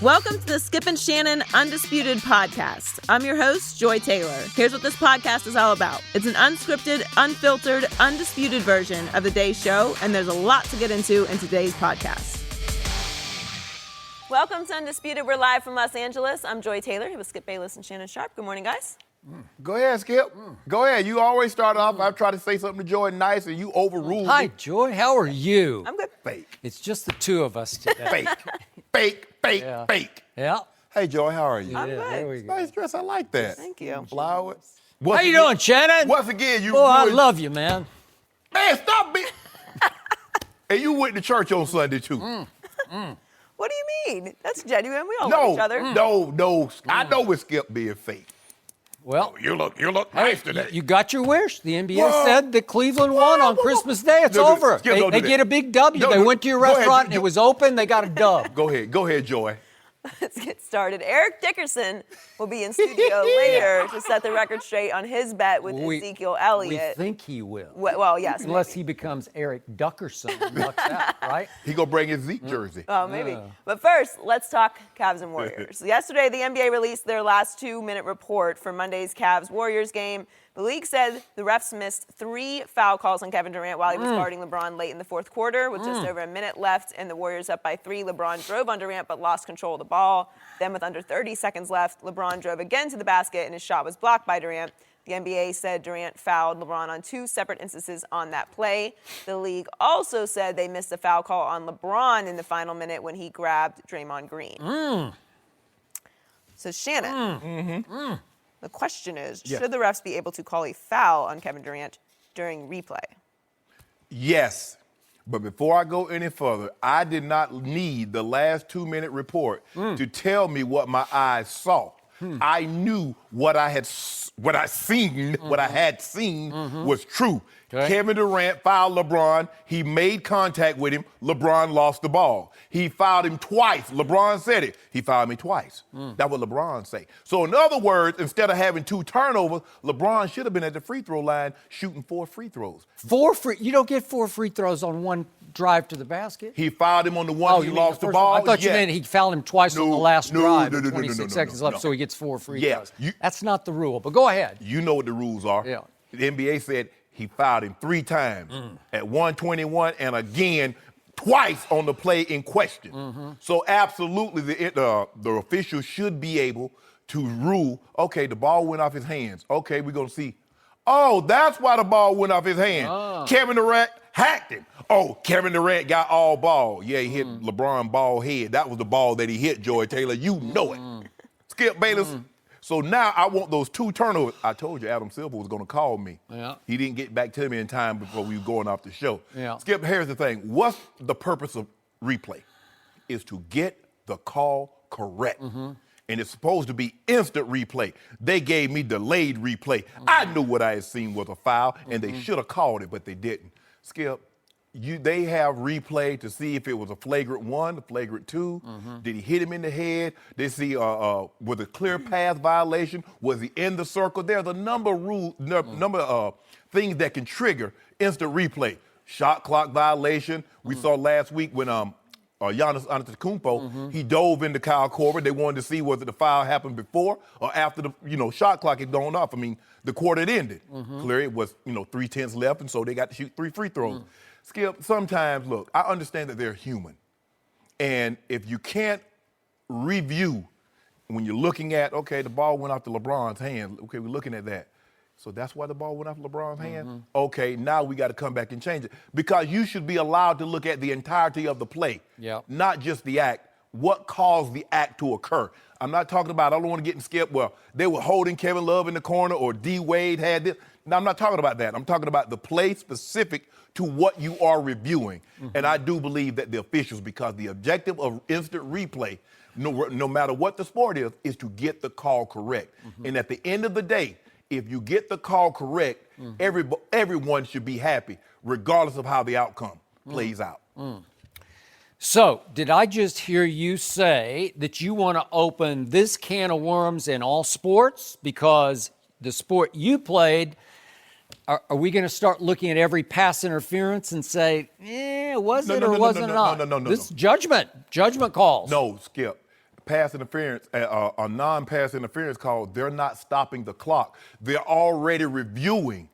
Welcome to the Skip and Shannon Undisputed podcast. I'm your host, Joy Taylor. Here's what this podcast is all about. It's an unscripted, unfiltered, undisputed version of the day's show, and there's a lot to get into in today's podcast. Welcome to Undisputed. We're live from Los Angeles. I'm Joy Taylor, here with Skip Bayless and Shannon Sharp. Good morning, guys. Go ahead, Skip. Go ahead. You always start off. I try to say something to Joy nice, and you overrule Hi, me. Joy. How are you? I'm good. Fake. It's just the two of us today. Fake. Yeah. Fake. Yeah. Hey, Joy, how are you? I'm good. There we go. Nice dress. I like that. Thank you. Flowers. How you doing, Shannon? Once again, you. Oh, I ruined- love you, man. Man, stop being. And you went to church on Sunday too. What do you mean? That's genuine. We all love each other. No. I know with Skip being fake. Well, You look nice today. you got your wish. The NBA Whoa. said that Cleveland won on Christmas Day. It's No, over. Skip, don't They do get that. a big W. Don't They do- went to your go ahead. restaurant and it was open. They got a dub. Go ahead, Joy. Let's get started. Eric Dickerson will be in studio later to set the record straight on his bet with Ezekiel We Elliot. think he will. Well, yes. Unless maybe. he becomes Eric Dickerson and lucks out, right? He gonna bring his Zeke jersey. Oh, maybe. But first, let's talk Cavs and Warriors. Yesterday, the NBA released their last 2-minute report for Monday's Cavs-Warriors game. The league said the refs missed 3 foul calls on Kevin Durant while he was guarding LeBron late in the fourth quarter. With just over a minute left and the Warriors up by 3, LeBron drove on Durant but lost control of the ball. Then with under 30 seconds left, LeBron drove again to the basket and his shot was blocked by Durant. The NBA said Durant fouled LeBron on 2 separate instances on that play. The league also said they missed a foul call on LeBron in the final minute when he grabbed Draymond Green. So Shannon, the question is, Yes. should the refs be able to call a foul on Kevin Durant during replay? Yes. But before I go any further, I did not need the last 2-minute report to tell me what my eyes saw. I knew what I had seen was true. Okay. Kevin Durant fouled LeBron. He made contact with him. LeBron lost the ball. He fouled him twice. LeBron said it. He fouled me twice. That's what LeBron say. So in other words, instead of having 2 turnovers, LeBron should have been at the free throw line shooting 4 free throws. You don't get 4 free throws on one drive to the basket. He fouled him on the one he you mean lost the first ball. one? I thought you Yeah. meant he fouled him twice on the last drive with 26 seconds left, no. so he gets 4 free Yeah, throws. That's not the rule, but go ahead. You know what the rules are. Yeah. The NBA said he fouled him 3 times at 121 and again twice on the play in question. So absolutely the official should be able to rule, okay, the ball went off his hands. Okay, we're going to see. Oh, that's why the ball went off his hand. Kevin Durant hacked him. Oh, Kevin Durant got all ball. Yeah, he hit LeBron ball head. That was the ball that he hit, Joy Taylor. You know it. Skip Bayless. So now I want those 2 turnovers. I told you Adam Silver was going to call me. Yeah. He didn't get back to me in time before we were going off the show. Yeah. Skip, here's the thing. What's the purpose of replay? Is to get the call correct. And it's supposed to be instant replay. They gave me delayed replay. I knew what I had seen was a foul, and they should have called it, but they didn't. Skip, they have replay to see if it was a flagrant 1, a flagrant 2. Did he hit him in the head? They see was a clear path violation? Was he in the circle? There's a number of things that can trigger instant replay. Shot clock violation. We saw last week when Giannis Antetokounmpo, he dove into Kyle Korver. They wanted to see whether the foul happened before or after the shot clock had gone off. I mean, the quarter had ended. Clearly, it was 3/10 left, and so they got to shoot 3 free throws. Skip, sometimes, look, I understand that they're human. And if you can't review when you're looking at, okay, the ball went off to LeBron's hand. Okay, we're looking at that. So that's why the ball went off LeBron's hand? Okay, now we got to come back and change it. Because you should be allowed to look at the entirety of the play, not just the act. What caused the act to occur? I'm not talking about, I don't want to get in Skip, well, they were holding Kevin Love in the corner or D. Wade had this. No, I'm not talking about that. I'm talking about the play specific to what you are reviewing. And I do believe that the officials, because the objective of instant replay, no matter what the sport is to get the call correct. And at the end of the day, if you get the call correct, everyone should be happy, regardless of how the outcome plays out. So, did I just hear you say that you want to open this can of worms in all sports? Because the sport you played, are we going to start looking at every pass interference and say, was it or wasn't it not? No. This judgment calls. No, Skip. pass interference, a non-pass interference call, they're not stopping the clock. They're already reviewing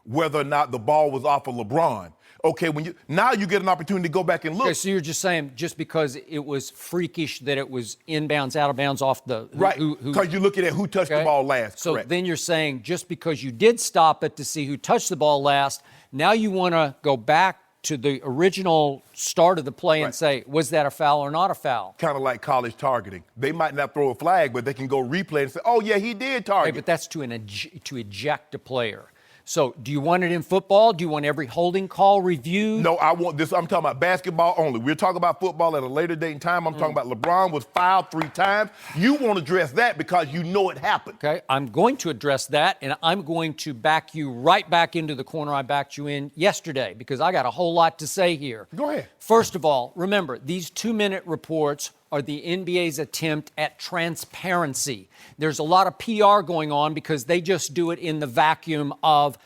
whether or not the ball was off of LeBron. Okay, now you get an opportunity to go back and look. Okay, so you're just saying just because it was freakish that it was inbounds, out of bounds off the right, because you're looking at who touched the ball last. So correct. then you're saying just because you did stop it to see who touched the ball last, now you want to go back to the original start of the play and say, was that a foul or not a foul? Kind of like college targeting. They might not throw a flag, but they can go replay and say, oh, yeah, he did target. Okay, but that's to eject a player. So do you want it in football? Do you want every holding call reviewed? No, I want this. I'm talking about basketball only. We're talking about football at a later date and time. I'm talking about LeBron was fouled 3 times. You want to address that because you know it happened. Okay, I'm going to address that, and I'm going to back you right back into the corner I backed you in yesterday because I got a whole lot to say here. Go ahead. First of all, remember, these 2-minute reports are the NBA's attempt at transparency. There's a lot of PR going on because they just do it in the vacuum of,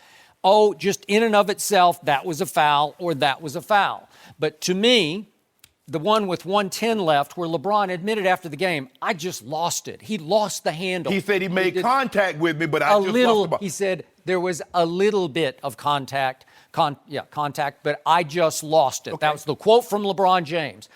oh, just in and of itself, that was a foul or that was a foul. But to me, the one with 1:10 left where LeBron admitted after the game, I just lost it. He lost the handle. He said he made contact with me, but I just lost the ball. He said there was a little bit of contact, but I just lost it. Okay. That was the quote from LeBron James.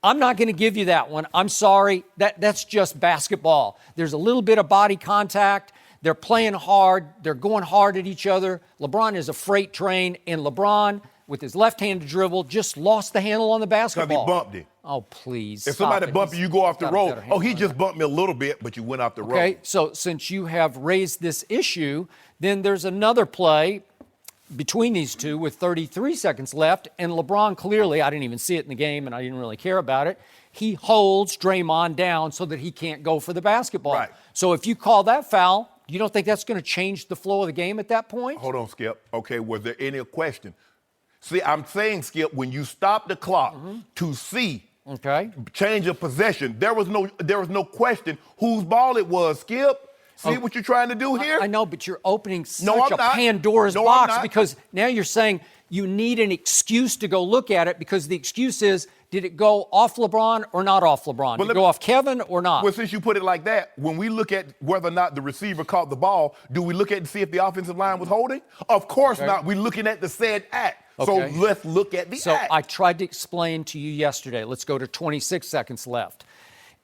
I'm not going to give you that one. I'm sorry. That's just basketball. There's a little bit of body contact. They're playing hard. They're going hard at each other. LeBron is a freight train, and LeBron, with his left-handed dribble, just lost the handle on the basketball. Because he bumped it. Oh, please. If somebody bumped you, go off the road. Oh, he just bumped me a little bit, but you went off the road. Okay, so since you have raised this issue, then there's another play between these two with 33 seconds left, and LeBron clearly, I didn't even see it in the game, and I didn't really care about it, he holds Draymond down so that he can't go for the basketball. Right. So if you call that foul, you don't think that's going to change the flow of the game at that point? Hold on, Skip. Okay, was there any question? See, I'm saying, Skip, when you stop the clock to see change of possession, there was no question whose ball it was, Skip. See what you're trying to do here? I know, but you're opening such a Pandora's box because now you're saying you need an excuse to go look at it because the excuse is, did it go off LeBron or not off LeBron? Did it go off Kevin or not? Well, since you put it like that, when we look at whether or not the receiver caught the ball, do we look at and see if the offensive line was holding? Of course not. We're looking at the said act. So let's look at the act. So I tried to explain to you yesterday. Let's go to 26 seconds left.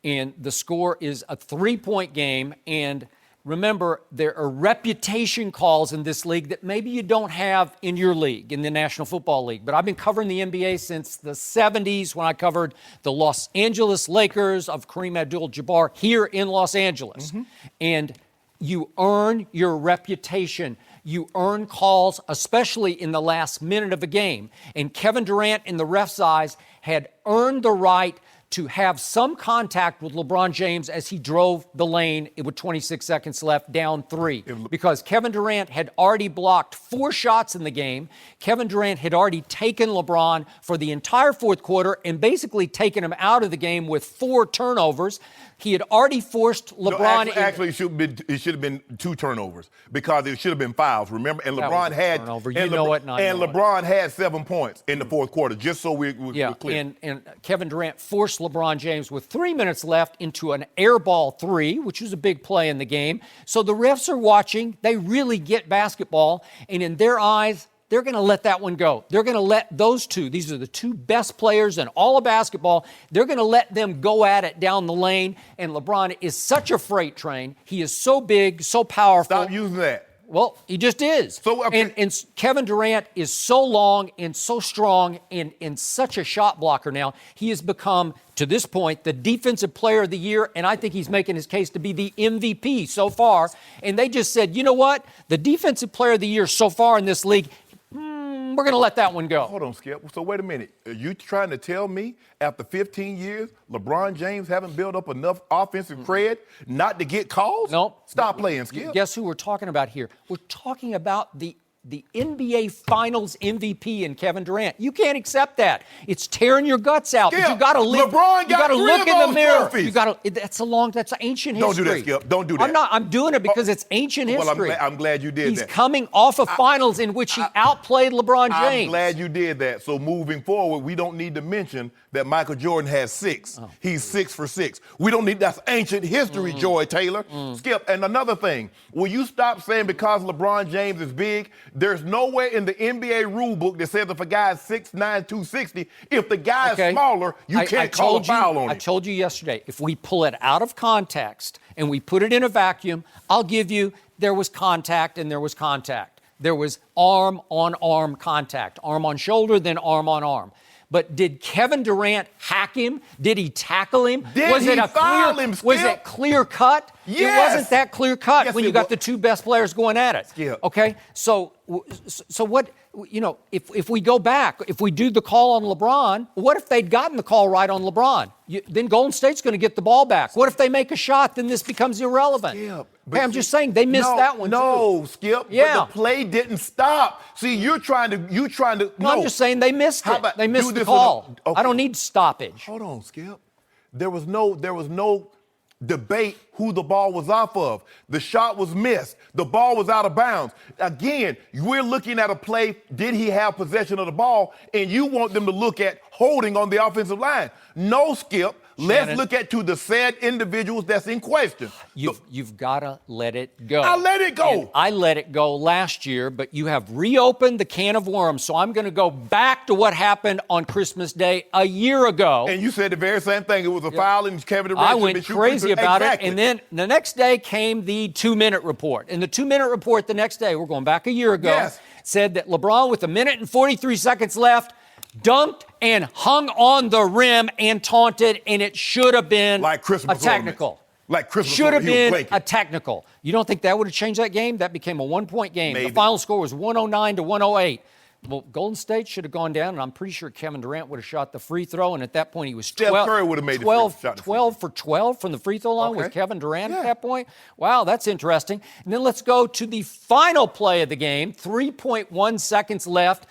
And the score is a 3-point game. And remember, there are reputation calls in this league that maybe you don't have in your league, in the National Football League. But I've been covering the NBA since the 70s when I covered the Los Angeles Lakers of Kareem Abdul-Jabbar here in Los Angeles. And you earn your reputation. You earn calls, especially in the last minute of a game. And Kevin Durant, in the ref's eyes, had earned the right to have some contact with LeBron James as he drove the lane with 26 seconds left, down 3. Because Kevin Durant had already blocked 4 shots in the game. Kevin Durant had already taken LeBron for the entire fourth quarter and basically taken him out of the game with 4 turnovers. He had already forced LeBron. No, actually, it should have been 2 turnovers because it should have been fouls. Remember, and LeBron had LeBron had 7 points in the fourth quarter. Just so we're clear. And Kevin Durant forced LeBron James with 3 minutes left into an air ball 3, which was a big play in the game. So the refs are watching. They really get basketball, and in their eyes, they're going to let that one go. They're going to let those two, these are the 2 best players in all of basketball, they're going to let them go at it down the lane. And LeBron is such a freight train. He is so big, so powerful. Stop using that. Well, he just is. So, and Kevin Durant is so long and so strong and such a shot blocker now. He has become, to this point, the defensive player of the year, and I think he's making his case to be the MVP so far. And they just said, you know what? The defensive player of the year so far in this league, we're going to let that one go. Hold on, Skip. So wait a minute. Are you trying to tell me after 15 years, LeBron James haven't built up enough offensive cred not to get calls? Nope. Stop playing, Skip. Guess who we're talking about here? We're talking about the the NBA Finals MVP in Kevin Durant. You can't accept that. It's tearing your guts out. Skip, but you got to live. LeBron you got got to three look of in the those mirror. trophies. You got to. That's ancient history. Don't do that, Skip. Don't do that. I'm doing it because it's ancient history. Well, I'm glad you did He's that. coming off of finals in which he outplayed LeBron James. I'm glad you did that. So moving forward, we don't need to mention that Michael Jordan has 6. Oh. He's 6 for 6. We don't need that's ancient history, Joy Taylor. Skip. And another thing, will you stop saying because LeBron James is big, there's nowhere in the NBA rule book that says if a guy is 6'9", 260, if the guy is smaller, you can't call a foul on him. I told you yesterday, if we pull it out of context and we put it in a vacuum, I'll give you there was contact and there was contact. There was arm-on-arm contact, arm on shoulder, then arm on arm. But did Kevin Durant hack him? Did he tackle him? Was it clear cut? Yes. It wasn't that clear cut Yes, when you got the two best players going at it. Skip. Okay, so what? If we go back, if we do the call on LeBron, what if they'd gotten the call right on LeBron? Then Golden State's going to get the ball back. What if they make a shot? Then this becomes irrelevant. Skip, hey, I'm just saying they missed that one too. No, Skip. Yeah. But the play didn't stop. See, you're trying to. No, I'm just saying they missed How it. about They missed do the this call. okay. I don't need stoppage. Hold on, Skip. There was no debate who the ball was off of. The shot was missed. The ball was out of bounds. Again, we're looking at a play, did he have possession of the ball? And you want them to look at holding on the offensive line. No, Skip. Let's look at to the said individuals that's in question. You've got to let it go. I let it go. And I let it go last year, but you have reopened the can of worms. So I'm going to go back to what happened on Christmas Day a year ago. And you said the very same thing. It was a foul and Kevin Durant. I went crazy about exactly. it. And then the next day came the 2-minute report. And the 2-minute report the next day, we're going back a year ago, said that LeBron with 1 minute and 43 seconds left dunked and hung on the rim and taunted, and it should have been like a technical. Like Christmas should have been a technical. You don't think that would have changed that game? That became a 1-point game. Maybe. The final score was 109 to 108. Well, Golden State should have gone down, and I'm pretty sure Kevin Durant would have shot the free throw, and at that point he was 12, Curry would have made 12 for 12 from the free throw line with Kevin Durant at that point. Wow, that's interesting. And then let's go to the final play of the game, 3.1 seconds left.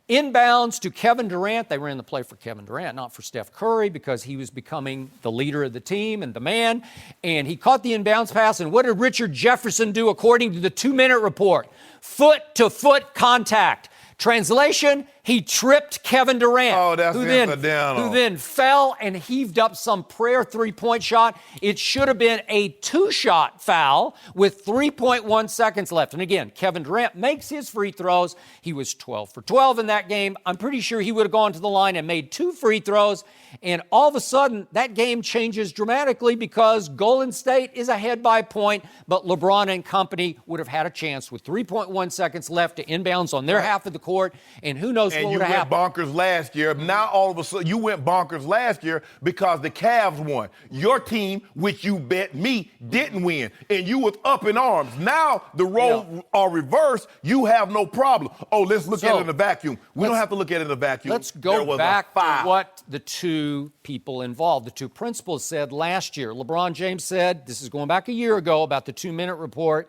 Inbounds to Kevin Durant. They ran the play for Kevin Durant, not for Steph Curry, because he was becoming the leader of the team and the man. And he caught the inbounds pass. And what did Richard Jefferson do according to the 2-minute report? Foot-to-foot contact. Translation, he tripped Kevin Durant, who then fell and heaved up some prayer three-point shot. It should have been a 2-shot foul with 3.1 seconds left. And again, Kevin Durant makes his free throws. He was 12 for 12 in that game. I'm pretty sure he would have gone to the line and made 2 free throws. And all of a sudden, that game changes dramatically because Golden State is ahead by a point, but LeBron and company would have had a chance with 3.1 seconds left to inbounds on their half of the court. And who knows what would have happened. And you went bonkers last year. Now, all of a sudden, you went bonkers last year because the Cavs won. Your team, which you bet me, didn't win. And you was up in arms. Now, the roles are reversed. You have no problem. Oh, let's look at it in a vacuum. We don't have to look at it in a vacuum. Let's go back to what the two people involved, the two principals said last year. LeBron James said, this is going back a year ago, about the 2-minute report,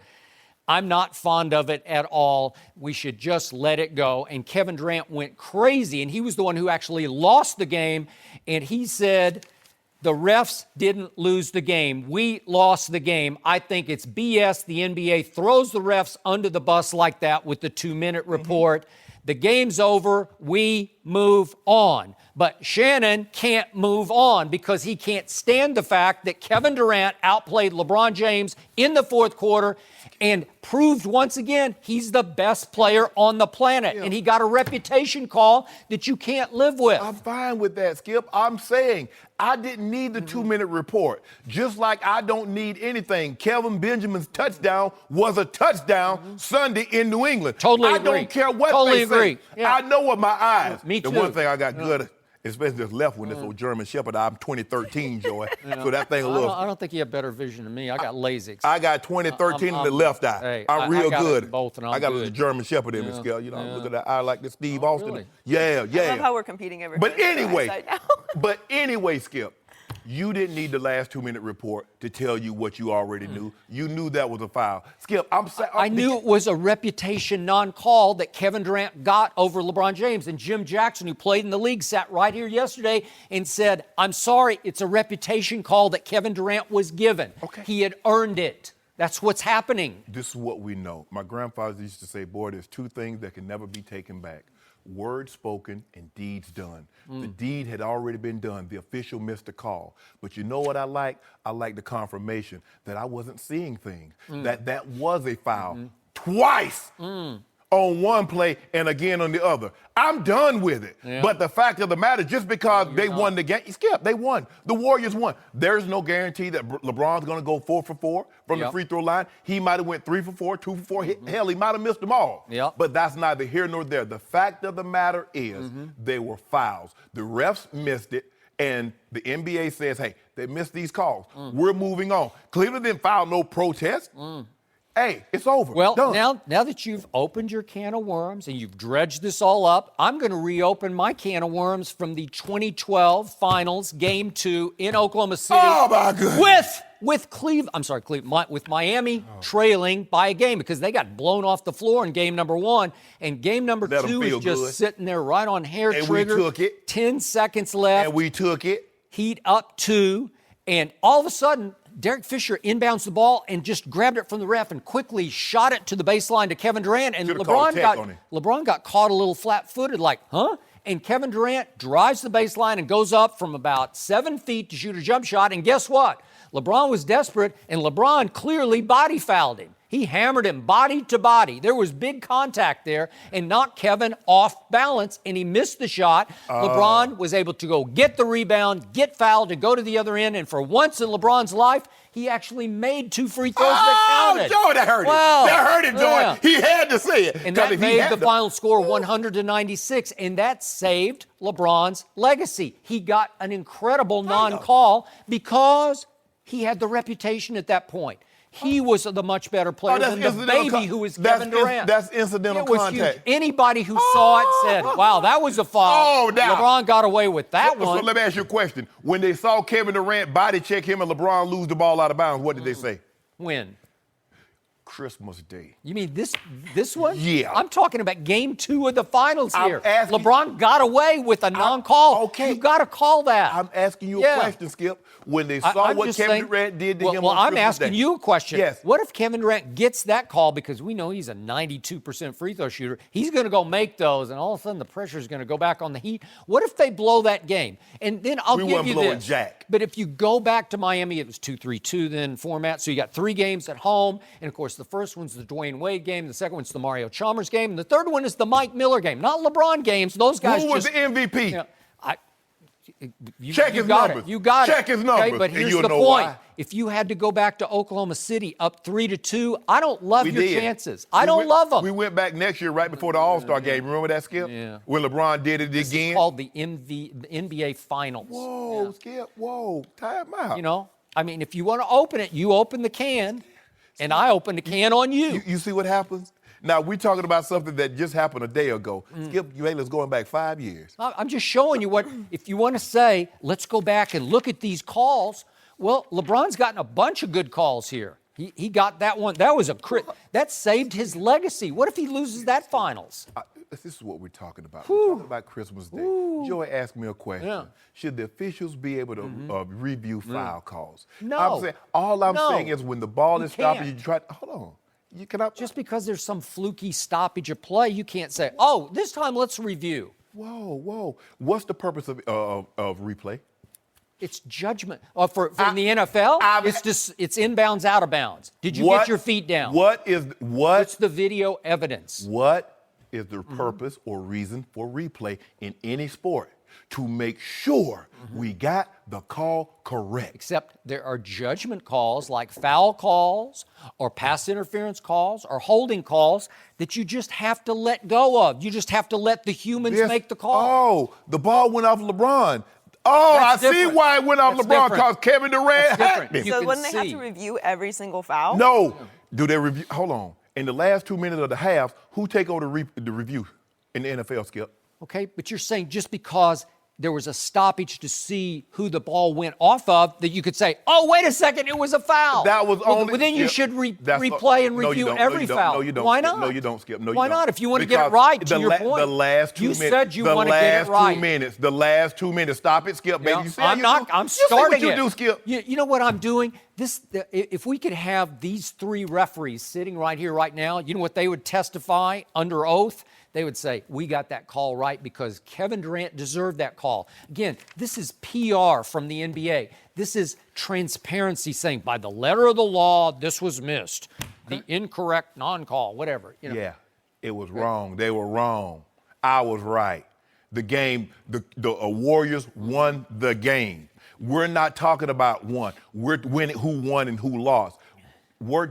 I'm not fond of it at all. We should just let it go. And Kevin Durant went crazy, and he was the one who actually lost the game. And he said, the refs didn't lose the game. We lost the game. I think it's BS. The NBA throws the refs under the bus like that with the 2-minute report. The game's over. We move on. But Shannon can't move on because he can't stand the fact that Kevin Durant outplayed LeBron James in the fourth quarter and proved once again he's the best player on the planet. And he got a reputation call that you can't live with. I'm fine with that, Skip. I'm saying I didn't need the 2-minute report. Just like I don't need anything. Kelvin Benjamin's touchdown was a touchdown Sunday in New England. Totally agree. I don't care what they say. Yeah. I know what my eyes. Me too. The one thing I got good, especially this left one, this old German Shepherd. I'm 2013, Joy. So that thing a little. I don't think you have better vision than me. I got LASIK. I got 2013 in the left eye. Hey, I'm real I got good. Both, and I'm I got good. a German Shepherd in me, Skip. You know, look at that eye like the Steve Austin. Really? Yeah. I love how we're competing every But day. anyway, Skip. You didn't need the last 2-minute report to tell you what you already knew. You knew that was a foul. Skip, I knew it was a reputation non-call that Kevin Durant got over LeBron James. And Jim Jackson, who played in the league, sat right here yesterday and said, I'm sorry, it's a reputation call that Kevin Durant was given. Okay. He had earned it. That's what's happening. This is what we know. My grandfather used to say, boy, there's two things that can never be taken back. Words spoken and deeds done. The deed had already been done. The official missed the call. But you know what I like? I like the confirmation that I wasn't seeing things, that was a foul twice on one play and again on the other. I'm done with it. Yeah. But the fact of the matter, just because they won the game, Skip, they won. The Warriors won. There's no guarantee that LeBron's going to go 4 for 4 from the free throw line. He might have went 3 for 4, 2 for 4. Hell, he might have missed them all. Yep. But that's neither here nor there. The fact of the matter is they were fouls. The refs missed it. And the NBA says, hey, they missed these calls. We're moving on. Cleveland didn't file no protest. Hey, it's over. Well, Done. now that you've opened your can of worms and you've dredged this all up, I'm going to reopen my can of worms from the 2012 Finals, Game 2 in Oklahoma City. Oh, my goodness. With Miami trailing by a game because they got blown off the floor in game number 1, and game number Let 'em 2 feel is just good. sitting there right on hair And trigger. we took it. 10 seconds left. And we took it. Heat up 2, and all of a sudden, Derek Fisher inbounds the ball and just grabbed it from the ref and quickly shot it to the baseline to Kevin Durant. And Should've called tech on him. LeBron got caught a little flat-footed, like, huh? And Kevin Durant drives the baseline and goes up from about 7 feet to shoot a jump shot. And guess what? LeBron was desperate, and LeBron clearly body fouled him. He hammered him body to body. There was big contact there and knocked Kevin off balance, and he missed the shot. LeBron was able to go get the rebound, get fouled, and go to the other end. And for once in LeBron's life, he actually made 2 free throws that counted. Joey, that hurt him. Well, That hurt him, Joey. yeah. He had to say it. And 'Cause that if he made had the to- final score 100-96, and that saved LeBron's legacy. He got an incredible non-call because he had the reputation at that point. He was the much better player than the baby who was Kevin Durant. That's incidental It was contact. huge. Anybody who saw it said, wow, that was a foul. Oh, now. LeBron got away with that So one. let me ask you a question. When they saw Kevin Durant body check him and LeBron lose the ball out of bounds, what did they say? When? Christmas Day. You mean this one? Yeah. I'm talking about game 2 of the finals I'm here. asking- LeBron got away with a non-call. okay. You got to call that. I'm asking you Yeah. a question, Skip. When they saw I'm what just Kevin saying- Durant did to well, him well, on I'm Christmas asking Day. you a question. Yes. What if Kevin Durant gets that call because we know he's a 92% free throw shooter? He's going to go make those, and all of a sudden the pressure is going to go back on the Heat. What if they blow that game? And then I'll We give weren't you blowing this. jack. But if you go back to Miami, it was 2-3-2 then format. So you got 3 games at home, and of course the first one's the Dwayne Wade game, the second one's the Mario Chalmers game, and the third one is the Mike Miller game. Not LeBron games. Those guys Who was just, the MVP? you know, Check you his got numbers. it. You got it. Check his numbers. Okay, but And here's you'll the know point. why. If you had to go back to Oklahoma City up 3-2, I don't love We your did. chances. I don't love them. We went back next year right before the All-Star game. Remember that, Skip? Yeah. When LeBron did it It's again. called the NBA Finals. Whoa, Skip, whoa, time out. You know, I mean, if you want to open it, you open the can, and I open the can on you. You see what happens? Now, we're talking about something that just happened a day ago. Skip Bayless going back 5 years. I'm just showing you what, if you want to say, let's go back and look at these calls. Well, LeBron's gotten a bunch of good calls here. He got that one. That was that saved his legacy. What if he loses that finals? This is what we're talking about. We're talking about Christmas Day. Joey asked me a question. Yeah. Should the officials be able to review foul calls? No. I'm saying, all I'm No. saying is when the ball You is stopping, can't. you try. Hold on. You cannot. Just because there's some fluky stoppage of play, you can't say, oh, this time let's review. Whoa. What's the purpose of replay? It's judgment. For in the NFL, it's inbounds, out of bounds. Did you get your feet down? What's the video evidence? What is the purpose or reason for replay in any sport? To make sure we got the call correct. Except there are judgment calls like foul calls or pass interference calls or holding calls that you just have to let go of. You just have to let the humans make the call. Oh, the ball went off LeBron. Oh, That's I see different. why it went off That's LeBron different. because Kevin Durant That's hacked different. it. You So can wouldn't they have see. to review every single foul? No. Do they review? Hold on. In the last 2 minutes of the half, who take over the review in the NFL, Skip? Okay, but you're saying just because there was a stoppage to see who the ball went off of, that you could say, oh, wait a second, it was a foul. That was only. Well, then you should replay and review every foul. No, you don't. Why not? No, you don't, Skip. No, Why you don't. not? If you want to get it right, to your point. The last 2 you minutes. said you want to get it right. The last 2 minutes. Stop it, Skip, baby. Yeah, You said I'm starting you do, Skip. You know what I'm doing? If we could have these 3 referees sitting right here, right now, you know what they would testify under oath? They would say, we got that call right because Kevin Durant deserved that call. Again, this is PR from the NBA. This is transparency saying, by the letter of the law, this was missed. The incorrect non-call, whatever. You know. Yeah, it was wrong. They were wrong. I was right. The game, the Warriors won the game. We're not talking about one. We're winning who won and who lost.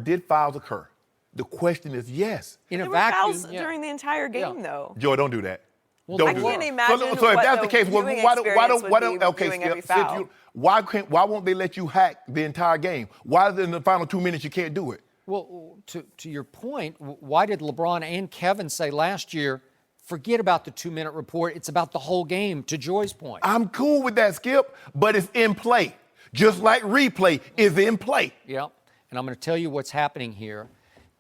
Did fouls occur? The question is yes. In a there vacuum, were fouls during the entire game, though. Joy, don't do that. Well, don't I do can't that. imagine So if what that's the the case, viewing why experience would be okay, reviewing every Skip, foul. why won't they let you hack the entire game? Why in the final 2 minutes you can't do it? Well, to your point, why did LeBron and Kevin say last year, forget about the 2-minute report, it's about the whole game, to Joy's point? I'm cool with that, Skip, but it's in play. Just like replay is in play. Yeah, and I'm going to tell you what's happening here.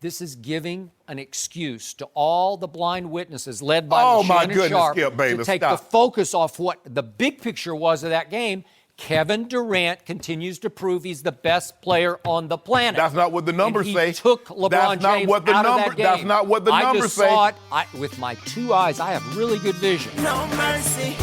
This is giving an excuse to all the blind witnesses led by Shannon Sharp Skip, Bayless, to take stop. the focus off what the big picture was of that game. Kevin Durant continues to prove he's the best player on the planet. That's not what the numbers and say. He took LeBron James out of that game. That's not what the numbers say. I just saw it with my 2 eyes. I have really good vision. No mercy.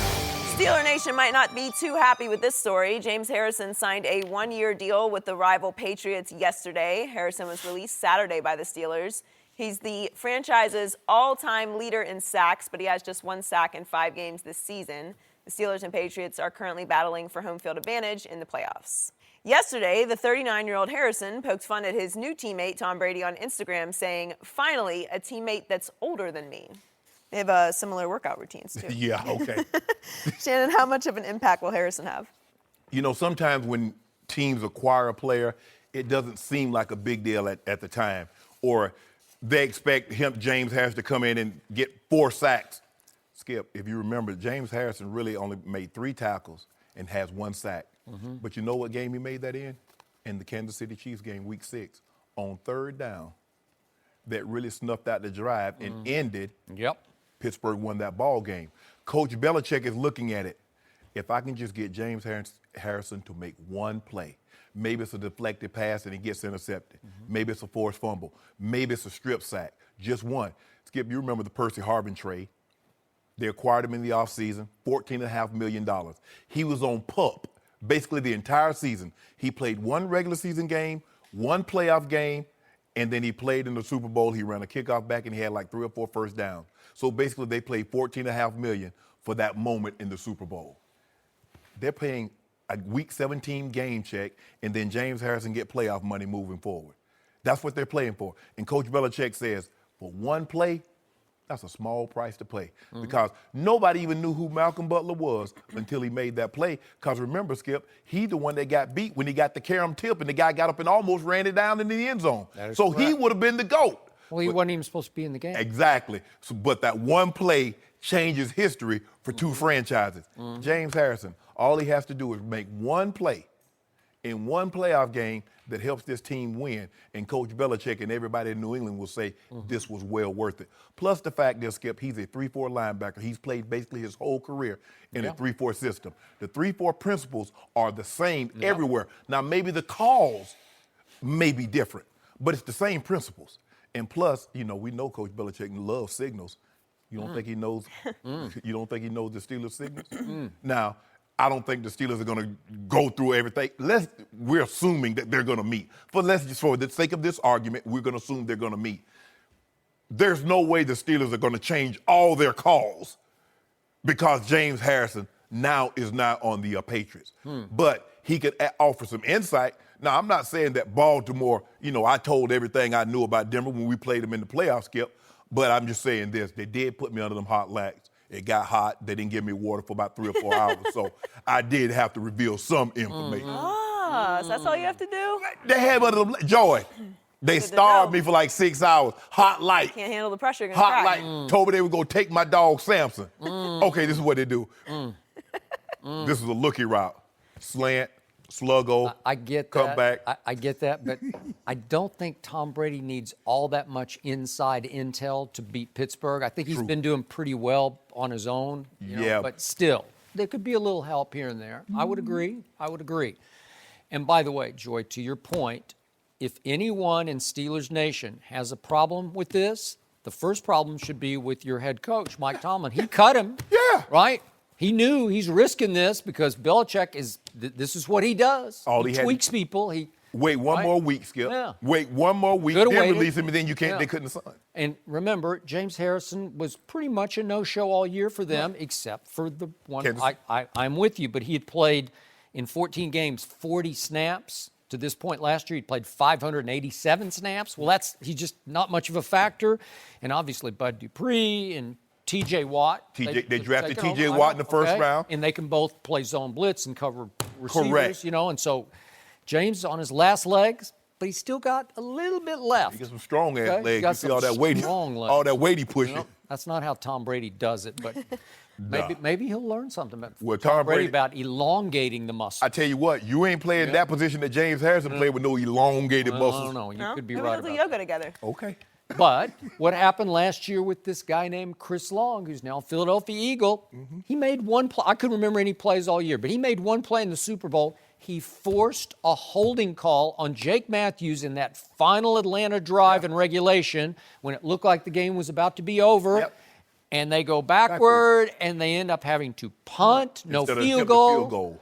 Steeler Nation might not be too happy with this story. James Harrison signed a 1-year deal with the rival Patriots yesterday. Harrison was released Saturday by the Steelers. He's the franchise's all-time leader in sacks, but he has just 1 sack in 5 games this season. The Steelers and Patriots are currently battling for home field advantage in the playoffs. Yesterday, the 39-year-old Harrison poked fun at his new teammate, Tom Brady, on Instagram, saying, finally, a teammate that's older than me. They have similar workout routines, too. Yeah, okay. Shannon, how much of an impact will Harrison have? You know, sometimes when teams acquire a player, it doesn't seem like a big deal at the time. Or they expect James Harrison, to come in and get 4 sacks. Skip, if you remember, James Harrison really only made 3 tackles and has 1 sack. Mm-hmm. But you know what game he made that in? In the Kansas City Chiefs game, week 6, on 3rd down, that really snuffed out the drive and ended. Yep. Pittsburgh won that ball game. Coach Belichick is looking at it. If I can just get James Harrison to make 1 play, maybe it's a deflected pass and he gets intercepted. Mm-hmm. Maybe it's a forced fumble. Maybe it's a strip sack. Just 1. Skip, you remember the Percy Harvin trade. They acquired him in the offseason, $14.5 million. He was on PUP basically the entire season. He played 1 regular season game, 1 playoff game, and then he played in the Super Bowl. He ran a kickoff back and he had like 3 or 4 first downs. So basically they played $14.5 million for that moment in the Super Bowl. They're paying a week 17 game check, and then James Harrison get playoff money moving forward. That's what they're playing for. And Coach Belichick says, for 1 play, that's a small price to pay. Mm-hmm. Because nobody even knew who Malcolm Butler was until he made that play. Because remember, Skip, he's the one that got beat when he got the carom tip and the guy got up and almost ran it down in the end zone. So correct. He would have been the GOAT. Well, he wasn't even supposed to be in the game. Exactly. So, but that 1 play changes history for 2 franchises. Mm-hmm. James Harrison, all he has to do is make 1 play in 1 playoff game that helps this team win. And Coach Belichick and everybody in New England will say this was well worth it. Plus the fact that, Skip, he's a 3-4 linebacker. He's played basically his whole career in a 3-4 system. The 3-4 principles are the same everywhere. Now, maybe the calls may be different, but it's the same principles. And plus, you know, we know Coach Belichick loves signals. You don't think he knows? You don't think he knows the Steelers' signals? Now, I don't think the Steelers are going to go through everything. We're assuming that they're going to meet. For the sake of this argument, we're going to assume they're going to meet. There's no way the Steelers are going to change all their calls because James Harrison now is not on the Patriots. But he could offer some insight. Now, I'm not saying that Baltimore, you know, I told everything I knew about Denver when we played them in the playoffs, Skip, but I'm just saying this. They did put me under them hot lights. It got hot. They didn't give me water for about 3 or 4 hours, so I did have to reveal some information. So that's all you have to do? They had under them, Joy, they starved me for like 6 hours. Hot light. Can't handle the pressure. Hot light. Told me they were going to take my dog Samson. Okay, this is what they do. This is a looky route. Slant, sluggo, I get come that. back. I get that, but I don't think Tom Brady needs all that much inside intel to beat Pittsburgh. I think he's been doing pretty well on his own. You know, but still, there could be a little help here and there. I would agree. And by the way, Joy, to your point, if anyone in Steelers Nation has a problem with this, the first problem should be with your head coach, Mike Tomlin. He cut him. Yeah. Right? He knew he's risking this because Belichick this is what he does. He tweaks people. Wait one more week, Skip. Yeah. Wait one more week. Could've then waited. release him, and then you can't. They couldn't sign. And remember, James Harrison was pretty much a no-show all year for them, except for the one. I'm with you, but he had played in 14 games 40 snaps. To this point last year, he played 587 snaps. Well, he's just not much of a factor. And obviously, Bud Dupree and T.J. Watt. They drafted T.J. Watt in the first round. And they can both play zone blitz and cover receivers. Correct. You know, and so James on his last legs, but he's still got a little bit left. He got some strong-ass legs. You see all that weight, he pushing. You know, that's not how Tom Brady does it, but maybe he'll learn something about Tom Brady about elongating the muscle. I tell you what, you ain't playing that position that James Harrison played with no elongated muscles. No, you could be Maybe right they'll do about yoga together. Okay. But what happened last year with this guy named Chris Long, who's now a Philadelphia Eagle, he made one play. I couldn't remember any plays all year, but he made one play in the Super Bowl. He forced a holding call on Jake Matthews in that final Atlanta drive in regulation when it looked like the game was about to be over. Yep. And they go backward, and they end up having to punt, no field goal.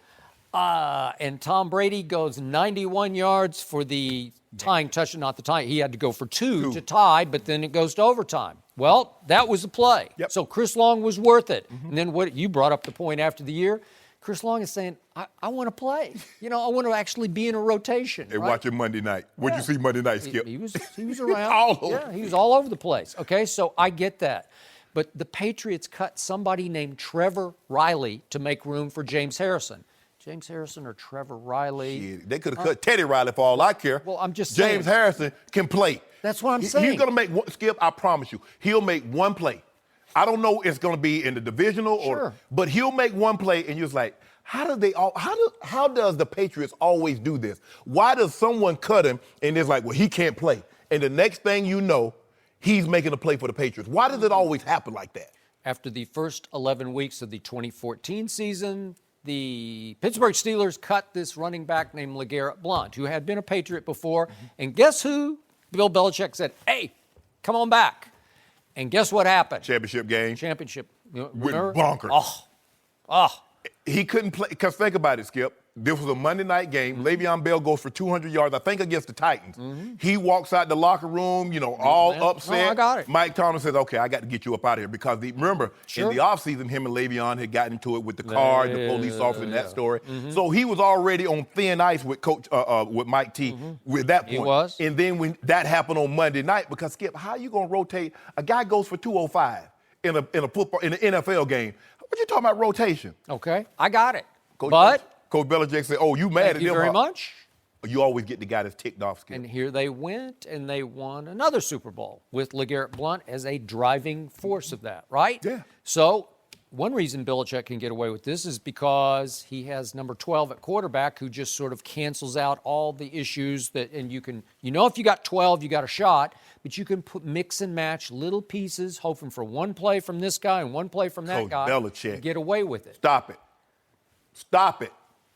And Tom Brady goes 91 yards for the tying touchdown, not the tie. He had to go for two to tie, but then it goes to overtime. Well, that was the play. Yep. So Chris Long was worth it. And then what you brought up the point after the year, Chris Long is saying, I want to play. You know, I want to actually be in a rotation. They're watching Monday night. What'd you see Monday night, Skip? He was around. all over. Yeah, he was all over the place. Okay, so I get that. But the Patriots cut somebody named Trevor Riley to make room for James Harrison. James Harrison or Trevor Riley. Shit, they could have cut Teddy Riley for all I care. Well, I'm just saying. James Harrison can play. That's what I'm saying. He's going to make one, Skip, I promise you. He'll make one play. I don't know if it's going to be in the divisional but he'll make one play and you're just like, how does the Patriots always do this? Why does someone cut him and it's like, well, he can't play? And the next thing you know, he's making a play for the Patriots. Why does it always happen like that? After the first 11 weeks of the 2014 season, the Pittsburgh Steelers cut this running back named LeGarrette Blount, who had been a Patriot before. And guess who? Bill Belichick said, hey, come on back. And guess what happened? Championship game. With bonkers. He couldn't play, because think about it, Skip. This was a Monday night game. Le'Veon Bell goes for 200 yards, I think, against the Titans. He walks out the locker room, all upset. I got it. Mike Tomlin says, okay, I got to get you up out of here. Because, remember, in the offseason, him and Le'Veon had gotten into it with the car, the police officer, and that story. So he was already on thin ice with with Mike T with that point. He was. And then when that happened on Monday night, because, Skip, how you going to rotate? A guy goes for 205 in an NFL game. What you talking about rotation? Okay, I got it. Coach Belichick said, oh, you mad at them? Thank you very much. You always get the guy that's ticked off, Skip. And here they went, and they won another Super Bowl with LeGarrette Blount as a driving force of that, right? Yeah. So one reason Belichick can get away with this is because he has number 12 at quarterback who just sort of cancels out all the issues and you can, if you got 12, you got a shot, but you can mix and match little pieces, hoping for one play from this guy and one play from that Coach guy. Belichick. And get away with it. Stop it.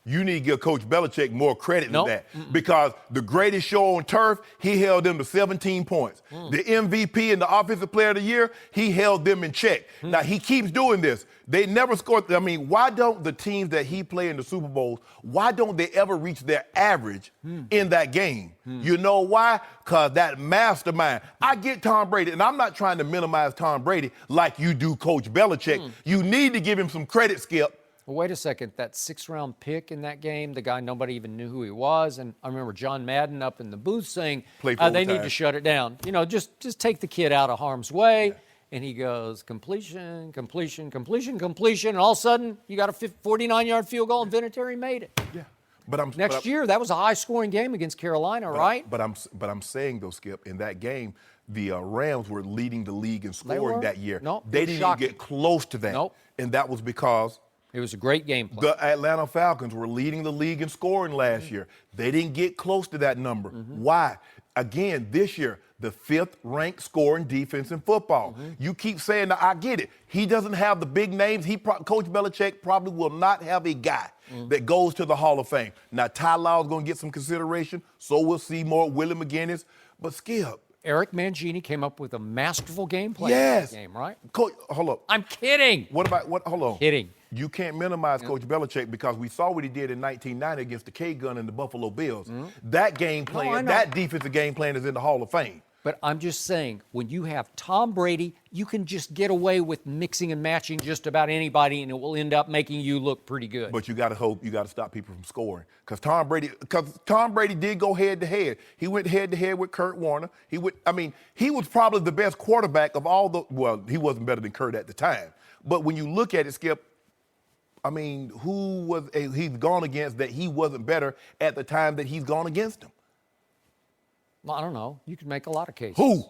You need to give Coach Belichick more credit than that. Because the greatest show on turf, he held them to 17 points. The MVP and the Offensive Player of the Year, he held them in check. Now, he keeps doing this. They never scored. I mean, why don't the teams that he played in the Super Bowls, why don't they ever reach their average in that game? You know why? Because that mastermind. I get Tom Brady, and I'm not trying to minimize Tom Brady like you do Coach Belichick. You need to give him some credit, Skip. Well, wait a second. That 6th-round pick in that game, the guy nobody even knew who he was, and I remember John Madden up in the booth saying, they need to shut it down. Just take the kid out of harm's way. Yeah. And he goes, completion, and all of a sudden, you got a 49-yard field goal, and Vinatieri made it. Yeah. Next year, that was a high-scoring game against Carolina, right? But I'm saying, though, Skip, in that game, the Rams were leading the league in scoring that year. No, they didn't even get close to that. Nope. And that was because It was a great game plan. The Atlanta Falcons were leading the league in scoring last year. They didn't get close to that number. Why? Again, this year, the 5th-ranked scoring defense in football. You keep saying that, I get it. He doesn't have the big names. Coach Belichick probably will not have a guy that goes to the Hall of Fame. Now, Ty Law's going to get some consideration. So will Seymour, Willie McGinnis. But Skip. Eric Mangini came up with a masterful game plan Yes. for the game, right? Coach, hold up. I'm kidding. Hold on. Kidding. You can't minimize Coach Belichick because we saw what he did in 1990 against the K-Gun and the Buffalo Bills. That game plan, that defensive game plan is in the Hall of Fame. But I'm just saying, when you have Tom Brady, you can just get away with mixing and matching just about anybody, and it will end up making you look pretty good. But you got to stop people from scoring because Tom Brady did go head to head. He went head to head with Kurt Warner. He was probably the best quarterback of all the. Well, he wasn't better than Kurt at the time. But when you look at it, Skip, who was he's gone against that he wasn't better at the time that he's gone against him? Well, I don't know. You could make a lot of cases. Who?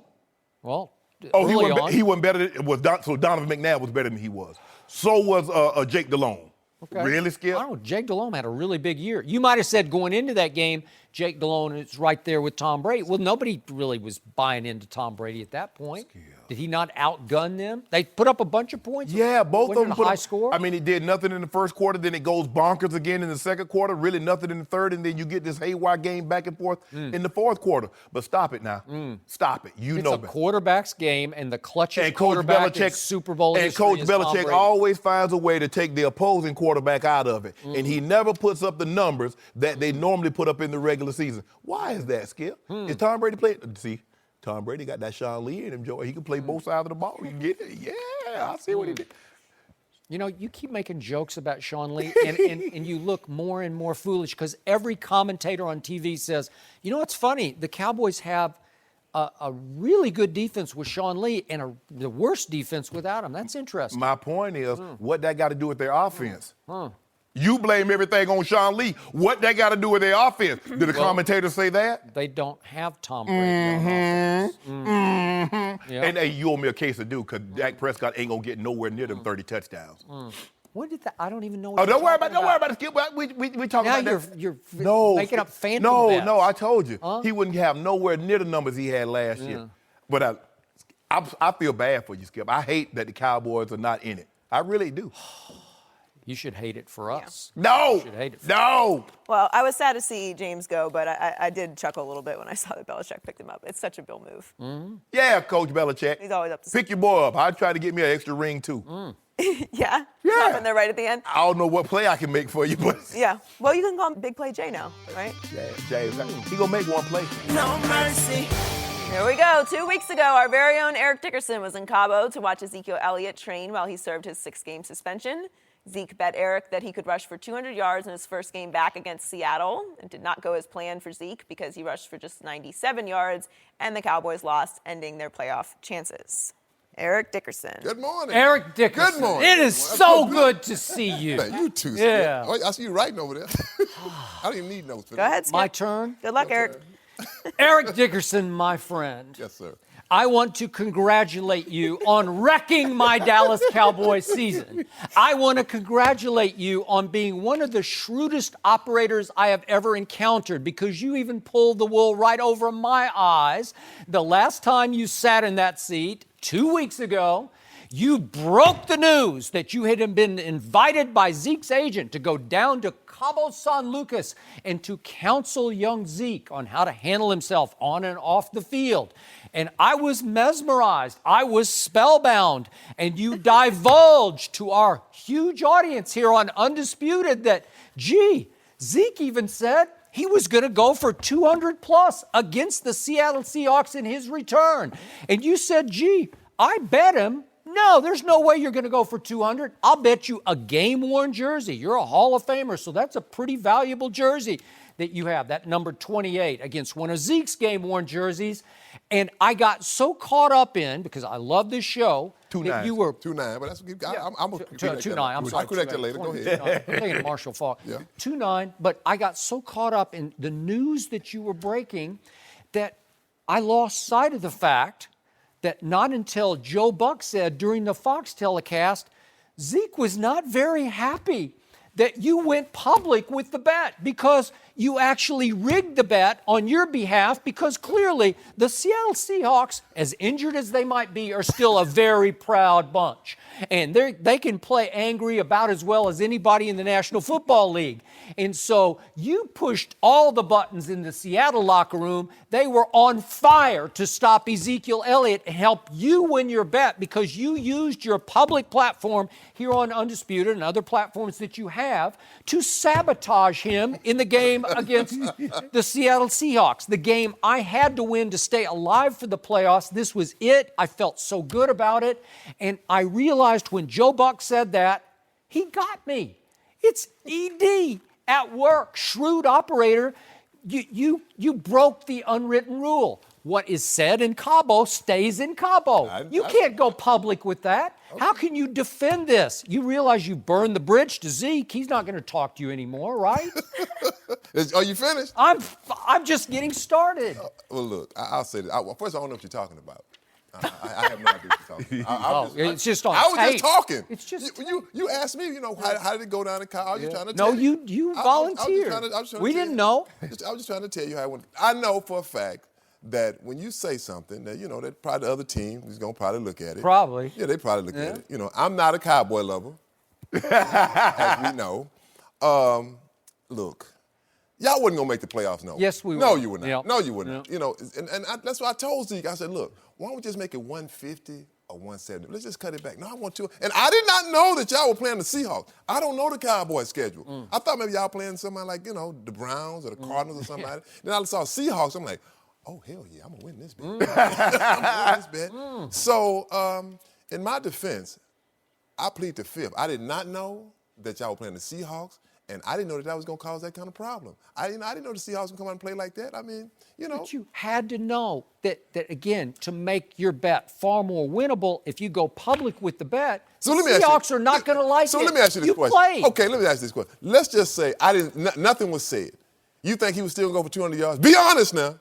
Well, he wasn't better than so Donovan McNabb was better than he was. So was Jake Delhomme. Okay. Really, Skip? I don't know. Jake Delhomme had a really big year. You might have said going into that game, Jake Delhomme is right there with Tom Brady. Well, nobody really was buying into Tom Brady at that point. Skip. Did he not outgun them? They put up a bunch of points. Yeah, both of them put a high score. He did nothing in the first quarter, then it goes bonkers again in the second quarter, really nothing in the third, and then you get this haywire game back and forth in the fourth quarter. But stop it now. Stop it. It's a quarterback's game, and the clutchest Coach quarterback Belichick, in Super Bowl and history Coach is Tom Belichick Brady. always finds a way to take the opposing quarterback out of it, and he never puts up the numbers that they normally put up in the regular season. Why is that, Skip? Is Tom Brady playing? See, Tom Brady got that Sean Lee in him, Joey. He can play both sides of the ball. You get it? Yeah, I see what he did. You know, you keep making jokes about Sean Lee, and you look more and more foolish because every commentator on TV says, you know what's funny? The Cowboys have a really good defense with Sean Lee and the worst defense without him. That's interesting. My point is, what that got to do with their offense? You blame everything on Sean Lee. What that got to do with their offense? Did the commentators say that? They don't have Tom Brady on offense. Yeah. And you owe me a case of due because Dak Prescott ain't going to get nowhere near them 30 touchdowns. What did that? I don't even know what Don't worry about it, Skip. We talking now about that. You're No, making up phantom bets. No, I told you. He wouldn't have nowhere near the numbers he had last year. But I feel bad for you, Skip. I hate that the Cowboys are not in it. I really do. You should hate it for us. No. You should hate it for No. Well, I was sad to see James go, but I did chuckle a little bit when I saw that Belichick picked him up. It's such a Bill move. Yeah, Coach Belichick. He's always up to Pick your boy up. I'd try to get me an extra ring, too. Yeah? Yeah. Stop in there right at the end? I don't know what play I can make for you, but Yeah. Well, you can call him Big Play Jay now, right? Jay, he gonna make one play. No mercy. Here we go. 2 weeks ago, our very own Eric Dickerson was in Cabo to watch Ezekiel Elliot train while he served his 6-game suspension. Zeke bet Eric that he could rush for 200 yards in his first game back against Seattle. It did not go as planned for Zeke because he rushed for just 97 yards, and the Cowboys lost, ending their playoff chances. Eric Dickerson. Good morning. Eric Dickerson. Good morning. It is so good to see you. Man, you too. Yeah. Oh, I see you writing over there. I don't even need notes for Go ahead, Skip. My turn. Good luck, Eric. Eric Dickerson, my friend. Yes, sir. I want to congratulate you on wrecking my Dallas Cowboys season. I want to congratulate you on being one of the shrewdest operators I have ever encountered because you even pulled the wool right over my eyes. The last time you sat in that seat, 2 weeks ago, you broke the news that you had been invited by Zeke's agent to go down to Cabo San Lucas and to counsel young Zeke on how to handle himself on and off the field. And I was mesmerized. I was spellbound. And you divulged to our huge audience here on Undisputed that, gee, Zeke even said he was going to go for 200 plus against the Seattle Seahawks in his return. And you said, gee, I bet him. No, there's no way you're going to go for 200. I'll bet you a game-worn jersey. You're a Hall of Famer, so that's a pretty valuable jersey that you have, that number 28 against one of Zeke's game-worn jerseys. And I got so caught up in, because I love this show, that you were 2-9, but that's I'm going to 2-9. I'm sorry. I'll correct that later. Go ahead. I'm thinking of Marshall Faulk. Yeah. 2-9, but I got so caught up in the news that you were breaking that I lost sight of the fact that not until Joe Buck said during the Fox telecast, Zeke was not very happy that you went public with the bet because you actually rigged the bet on your behalf because clearly the Seattle Seahawks, as injured as they might be, are still a very proud bunch. And they can play angry about as well as anybody in the National Football League. And so you pushed all the buttons in the Seattle locker room. They were on fire to stop Ezekiel Elliot and help you win your bet because you used your public platform here on Undisputed and other platforms that you have to sabotage him in the game against the Seattle Seahawks. The game I had to win to stay alive for the playoffs. This was it. I felt so good about it. And I realized when Joe Buck said that, he got me. It's ED at work, shrewd operator. You broke the unwritten rule. What is said in Cabo stays in Cabo. You can't go public with that. Okay. How can you defend this? You realize you burned the bridge to Zeke. He's not going to talk to you anymore, right? Are you finished? I'm just getting started. Well, look, I'll say this. First, I don't know what you're talking about. I have no idea what you're talking about. It's just on I was tape. just talking. It's just you asked me, how did it go down in college? I was just trying to no, tell you. you volunteered. We didn't know. I was just trying to tell you how it went. I know for a fact that when you say something, that that probably the other team is gonna probably look at it. Probably. Yeah, they probably look at it. I'm not a Cowboy lover, as we know. Look. Y'all wasn't gonna make the playoffs, no. Yes, we were. No, you were not. Yep. No, you were not. Yep. That's what I told Zeke. I said, look, why don't we just make it 150 or 170? Let's just cut it back. No, I want to. And I did not know that y'all were playing the Seahawks. I don't know the Cowboys schedule. I thought maybe y'all playing somebody like, the Browns or the Cardinals or somebody. Then I saw Seahawks. I'm like, oh, hell yeah, I'm gonna win this bet. I'm gonna win this bet. So, in my defense, I plead the fifth. I did not know that y'all were playing the Seahawks. And I didn't know that was going to cause that kind of problem. I didn't know the Seahawks would come out and play like that. I mean, But you had to know that again, to make your bet far more winnable, if you go public with the bet, the Seahawks are not going to like it. So let me ask you this question. Played. Okay, let me ask you this question. Let's just say nothing was said. You think he was still going to go for 200 yards? Be honest now.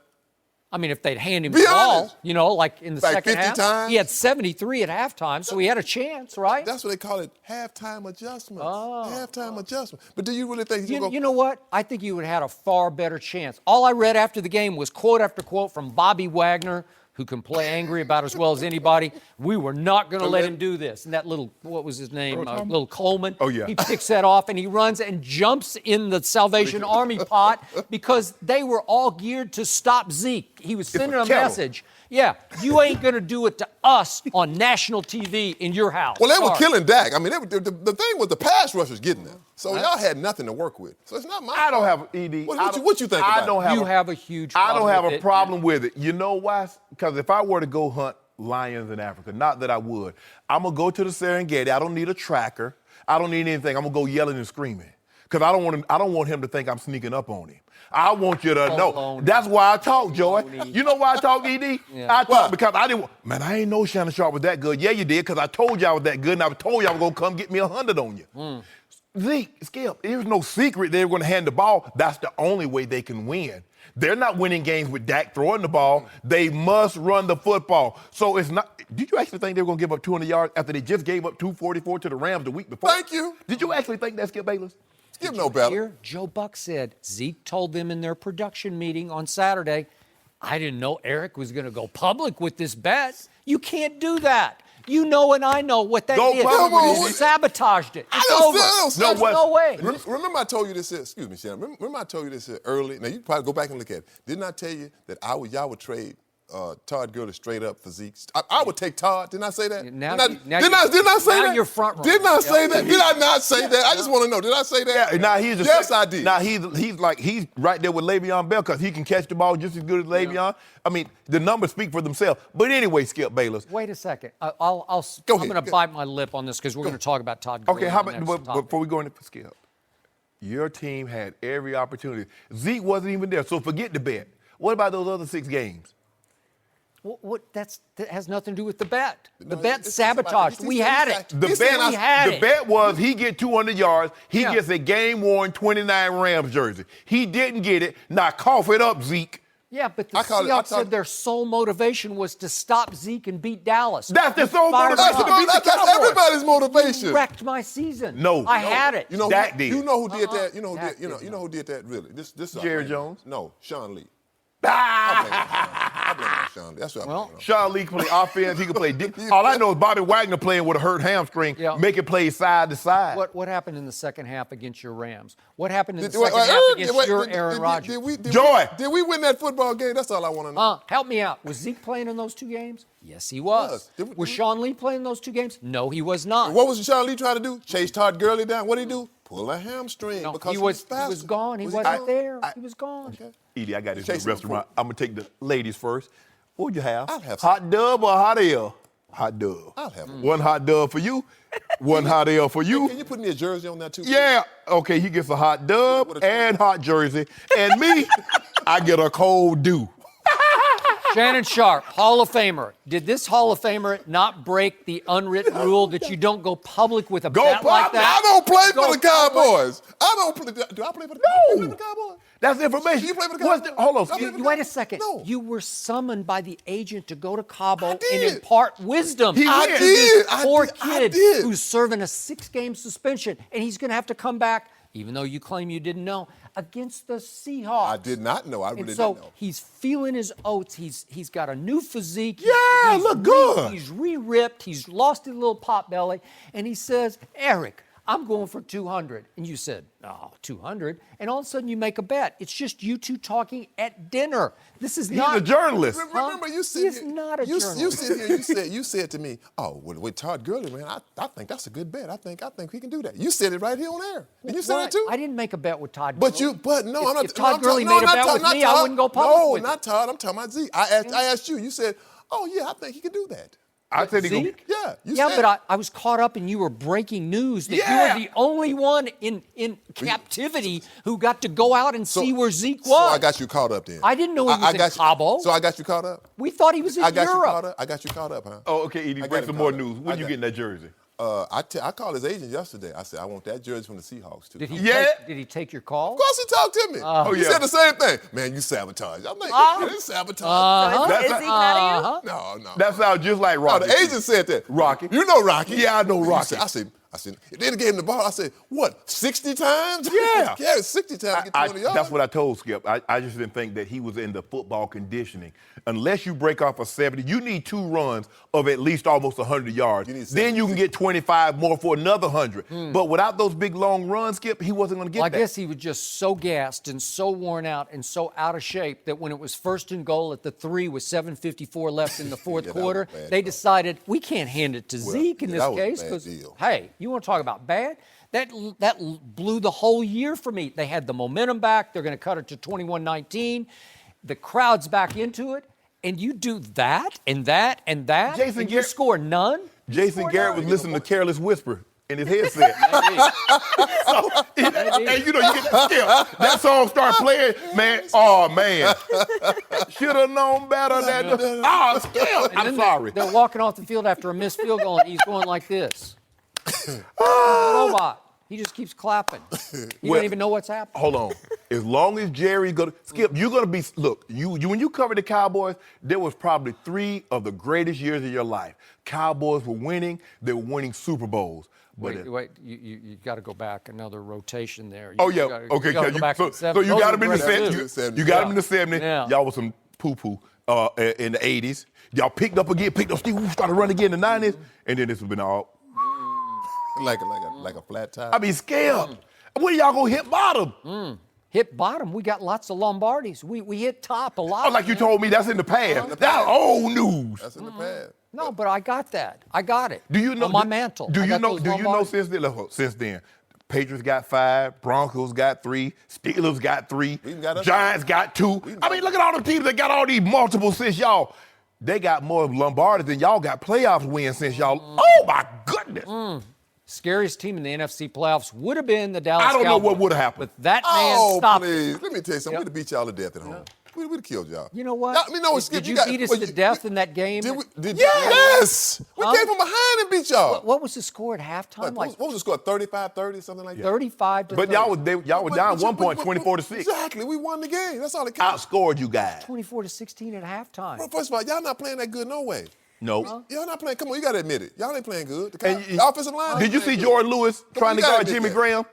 I mean, if they'd hand him Be the ball, honest. like in the Like second 50 half, times? he had 73 at halftime, so he had a chance, right? That's what they call it, halftime adjustments. Halftime adjustment. But do you really think he's going to go? You know what? I think you would have had a far better chance. All I read after the game was quote after quote from Bobby Wagner, who can play angry about as well as anybody. We were not going to let him do this. And that little, what was his name? Little Coleman. Oh, yeah. He picks that off and he runs and jumps in the Salvation Army pot because they were all geared to stop Zeke. He was sending a message. Yeah, you ain't going to do it to us on national TV in your house. Well, they were killing Dak. I mean, the thing was the pass rush was getting them. So y'all had nothing to work with. So it's not my I don't fault. have ED. What you think about it? You have a huge I problem don't have with a it. problem with it. You know why? Because if I were to go hunt lions in Africa, not that I would, I'm going to go to the Serengeti. I don't need a tracker. I don't need anything. I'm going to go yelling and screaming. Because I don't want him to think I'm sneaking up on him. I want you to know. That's why I talk, Joy. You know why I talk, ED? I talk because I didn't. Man, I ain't know Shannon Sharp was that good. Yeah, you did, because I told you I was that good, and I told you I was going to come get me 100 on you. Zeke, Skip, there's no secret they were going to hand the ball. That's the only way they can win. They're not winning games with Dak throwing the ball. They must run the football. So it's not. Did you actually think they were going to give up 200 yards after they just gave up 244 to the Rams the week before? Thank you. Did you actually think that, Skip Bayless? Skip no better. Here, Joe Buck said Zeke told them in their production meeting on Saturday, I didn't know Eric was going to go public with this bet. You can't do that. You know and I know what that is. You sabotaged it. It's over. No way. Remember I told you this, excuse me, Shannon. Remember I told you this early. Now, you can probably go back and look at it. Didn't I tell you that y'all would trade Todd Gurley straight up for Zeke? I would take Todd. Didn't I say that? Didn't I say that? You're front runner. Didn't I say that? Did I not say that? I just want to know. Did I say that? Yeah, yes, I did. Now he's right there with Le'Veon Bell because he can catch the ball just as good as Le'Veon. Yeah. I mean, the numbers speak for themselves. But anyway, Skip Bayless. Wait a second. I'm going to bite my lip on this because we're going to talk about Todd Gurley. Okay, how about before we go into Skip? Your team had every opportunity. Zeke wasn't even there, so forget the bet. What about those other 6 games? That has nothing to do with the bet. The bet sabotaged. We had it. The bet was he get 200 yards. He gets a game-worn 29 Rams jersey. He didn't get it. Now cough it up, Zeke. Yeah, but the I call it- Seahawks said their sole motivation was to stop Zeke and beat Dallas. That's their sole Fired motivation. up. to beat the That's Cowboys. everybody's motivation. Wrecked my season. No. I had it. You know, Dak did. You know who did that? You know who Dak did? You did know who did that? Really? This Jerry Jones? No, Sean Lee. Ah! I blame it on Sean Lee. That's what I blame it on. Sean Lee can play offense. He can play defense. All I know is Bobby Wagner playing with a hurt hamstring, Yeah. making plays side to side. What happened in the second half against your Rams? What happened in the Did- wait, second half wait, against wait, your did- Aaron did- Rodgers? Joy. Did we win that football game? That's all I want to know. Help me out. Was Zeke playing in those two games? Yes, he was. Was Sean Lee playing in those two games? No, he was not. What was Sean Lee trying to do? Chase Todd Gurley down. What did he do? Pull a hamstring No, because he was faster. gone. He Was wasn't gone? there. He was gone. Okay. Edie, I got this Chase new him restaurant. I'm going to take the ladies first. What would you have? I'll have some. Hot dub or hot ale? Hot dub. I'll have one. One hot dub for you, one hot ale for you. Can you put me a jersey on that too? Yeah. Okay, he gets a hot dub What a- and hot jersey. And me, I get a cold dew. Shannon Sharp, Hall of Famer. Did this Hall of Famer not break the unwritten rule that you don't go public with a Go bet like public. that? I don't play Go for the Cowboys. I don't play. Do I play for the Cowboys? No. You play for the Cowboys? That's information. You play for the What's Cowboys? hold on. I play for the Wait a second. No. You were summoned by the agent to go to Cabo I and did. impart wisdom. He I did. to this did. poor I kid did. who's serving a 6-game suspension, and he's going to have to come back, even though you claim you didn't know, against the Seahawks. I did not know. I really And so didn't know. he's feeling his oats. He's got a new physique. Yeah, look good. He's re-ripped. He's lost his little pot belly. And he says, Eric, I'm going for 200. And you said, oh, 200. And all of a sudden you make a bet. It's just you two talking at dinner. This is He's not a journalist. Remember, you said He's not a you journalist. sit here. You said to me, "Oh, with Todd Gurley, man, I think that's a good bet. I think we can do that." You said it right here on air. Did you say What? that too? I didn't make a bet with Todd But Gurley. no, If- I'm not. if Todd I'm Gurley talking- made a not bet Todd, with not me, I Todd. wouldn't go public No, with not it. Todd. I'm talking about Zeke. I asked you. You said, "Oh yeah, I think he can do that." I said he Zeke? Yeah, you Yeah, said. but I was caught up and you were breaking news that Yeah. you were the only one in captivity who got to go out and see where Zeke was. So I got you caught up then. I didn't know he was in got you- Cabo. So I got you caught up. We thought he was in I got you Europe. caught up. I got you caught up, huh? Oh, okay, Edie, I bring got some it more caught up. news. I When you got- getting that jersey? I called his agent yesterday. I said, I want that jersey from the Seahawks too. Did he, Yeah. did he take your call? Of course he talked to me. Oh, He yeah. said the same thing. Man, you sabotage. I'm like, you sabotage. So is That's Zeke mad at you? No. That sounds just like No, Rocky. the agent said that. Rocky. You know Rocky. Yeah, I know He Rocky. said, I said, then he gave him the ball. I said, what, 60 times? Yeah. Yeah, 60 times to get 20 yards. That's what I told Skip. I just didn't think that he was in the football conditioning. Unless you break off a 70, you need 2 runs of at least almost 100 yards. You need Then you can get 25 more for another 100. But without those big long runs, Skip, he wasn't going to get Well, I that. guess he was just so gassed and so worn out and so out of shape that when it was first and goal at the 3 with 7:54 left in the fourth Yeah, that was quarter, a bad they call. decided we can't hand it to Zeke in yeah, this that was a case bad because, deal. hey, you want to talk about bad? That blew the whole year for me. They had the momentum back. They're going to cut it to 21-19. The crowd's back into it. And you do that and that and that, Jason and you Garrett- score none? Jason Garrett was listening to Careless Whisper in his headset. So, and you know, you get that Skip. That song start playing, man. Oh, man. Should have known better than to. Oh, Skip. I'm Then sorry. They're walking off the field after a missed field goal, and he's going like this. Robot. He just keeps clapping. You Well, don't even know what's happening. Hold on. As long as Jerry's gonna Skip, you're gonna be look. You when you covered the Cowboys, there was probably 3 of the greatest years of your life. Cowboys were winning. They were winning Super Bowls. But Wait, you got to go back another rotation there. oh yeah, gotta- okay. gotta go back to the So 70s. you Those got are him in the great too. 70s. You got him in the 70s. Yeah. Y'all was some poo-poo in the 80s. Y'all picked up again, started running again in the 90s, and then this has been all. like a flat tire. I mean, Skip. When y'all gonna hit bottom? Hit bottom. We got lots of Lombardis. We hit top a lot. Oh, like you told me, that's in the past. That's old news. That's in the past. No, but I got that. I got it. Do you know on my mantle? Do I you got know? those Do you know Lombardis. since then? Patriots got 5, Broncos got 3, Steelers got 3, We even got us- Giants got 2. I mean, look at all the teams that got all these multiple since y'all. They got more Lombardi than y'all got playoff wins since y'all. Oh my goodness! Scariest team in the NFC playoffs would have been the Dallas I don't know Cowboys. what would have happened. But that man Oh, stopped. please. Let me tell you something. Yep. We'd have beat y'all to death at home. We'd have killed y'all. You know what? I mean, no, Skip, Did you got- beat us well, to death in that game? Yes! We came from behind and beat y'all. What was the score at halftime? What was the score? 35-30, something like that? 35 to But 30. y'all were down 1 point, 24-6. Exactly. We won the game. That's all that counts. Outscored you guys. 24 to 16 at halftime. Bro, first of all, y'all not playing that good no way. No. Y'all not playing. Come on, you got to admit it. Y'all ain't playing good. And The offensive line. Did you see Jordan Lewis trying to you gotta guard admit Jimmy that. Graham?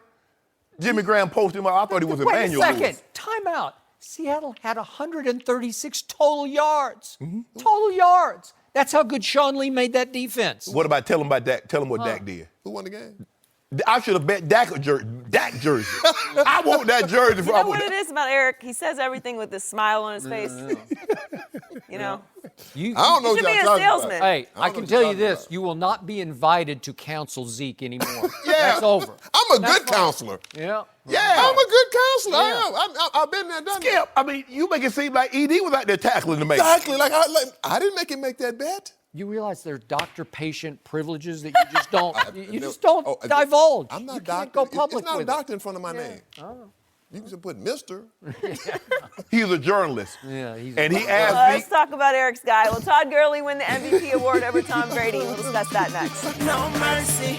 Jimmy Graham posted him out. I thought he was Wait Emmanuel a second. Lewis. Time out. Seattle had 136 total yards. Total yards. That's how good Sean Lee made that defense. What about tell him about Dak? Tell him what Dak did. Who won the game? I should have bet Dak jersey. I want that jersey. You know what it is about Eric? He says everything with this smile on his face. You know? You, I don't know You what should be y'all a talking about. salesman. Hey, I I don't can know tell what you you're this. talking You will not be invited to counsel Zeke anymore. Yeah. That's over. I'm a That's good fine. counselor. Yeah. Yeah. I'm a good counselor. Yeah. I am. I've been there, done that. Skip, I mean, you make it seem like ED was out there tackling the man. Exactly. I didn't make him make that bet. You realize there are doctor-patient privileges that you just don't you No. just don't Oh, divulge. I'm not you doctor. can't go public It's not with doctor in front of my name. Oh. You can just put Mr. He's a journalist. Yeah, he's And he Well, asked let's me, talk about Eric's guy. Will Todd Gurley win the MVP award over Tom Brady? We'll discuss that next. No mercy.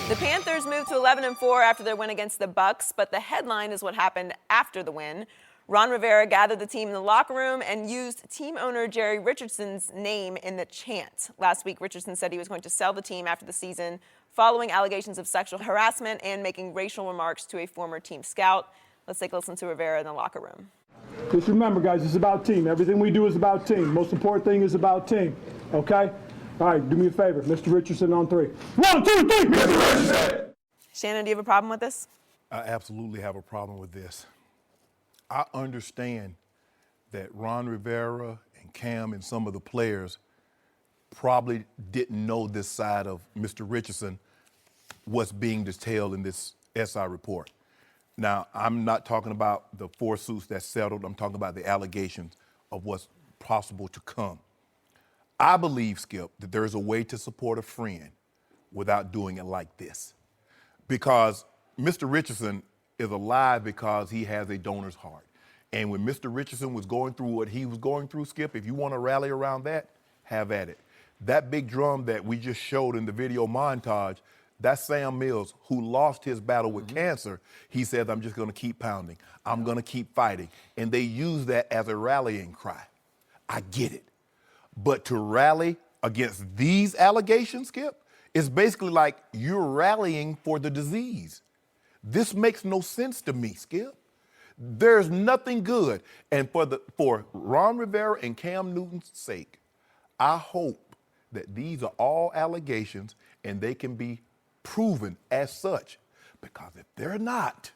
The Panthers moved to 11-4 after their win against the Bucks, but the headline is what happened after the win. Ron Rivera gathered the team in the locker room and used team owner Jerry Richardson's name in the chant. Last week, Richardson said he was going to sell the team after the season following allegations of sexual harassment and making racial remarks to a former team scout. Let's take a listen to Rivera in the locker room. Just remember, guys, it's about team. Everything we do is about team. Most important thing is about team. Okay? All right, do me a favor. Mr. Richardson on 3. 1, 2, 3, Mr. Richardson! Shannon, do you have a problem with this? I absolutely have a problem with this. I understand that Ron Rivera and Cam and some of the players probably didn't know this side of Mr. Richardson, what's being detailed in this SI report. Now, I'm not talking about the 4 suits that settled. I'm talking about the allegations of what's possible to come. I believe, Skip, that there is a way to support a friend without doing it like this. Because Mr. Richardson is alive because he has a donor's heart. And when Mr. Richardson was going through what he was going through, Skip, if you want to rally around that, have at it. That big drum that we just showed in the video montage, that's Sam Mills, who lost his battle with cancer. He said, I'm just going to keep pounding. I'm going to keep fighting. And they use that as a rallying cry. I get it. But to rally against these allegations, Skip, is basically like you're rallying for the disease. This makes no sense to me, Skip. There's nothing good. And for Ron Rivera and Cam Newton's sake, I hope that these are all allegations and they can be proven as such. Because if they're not,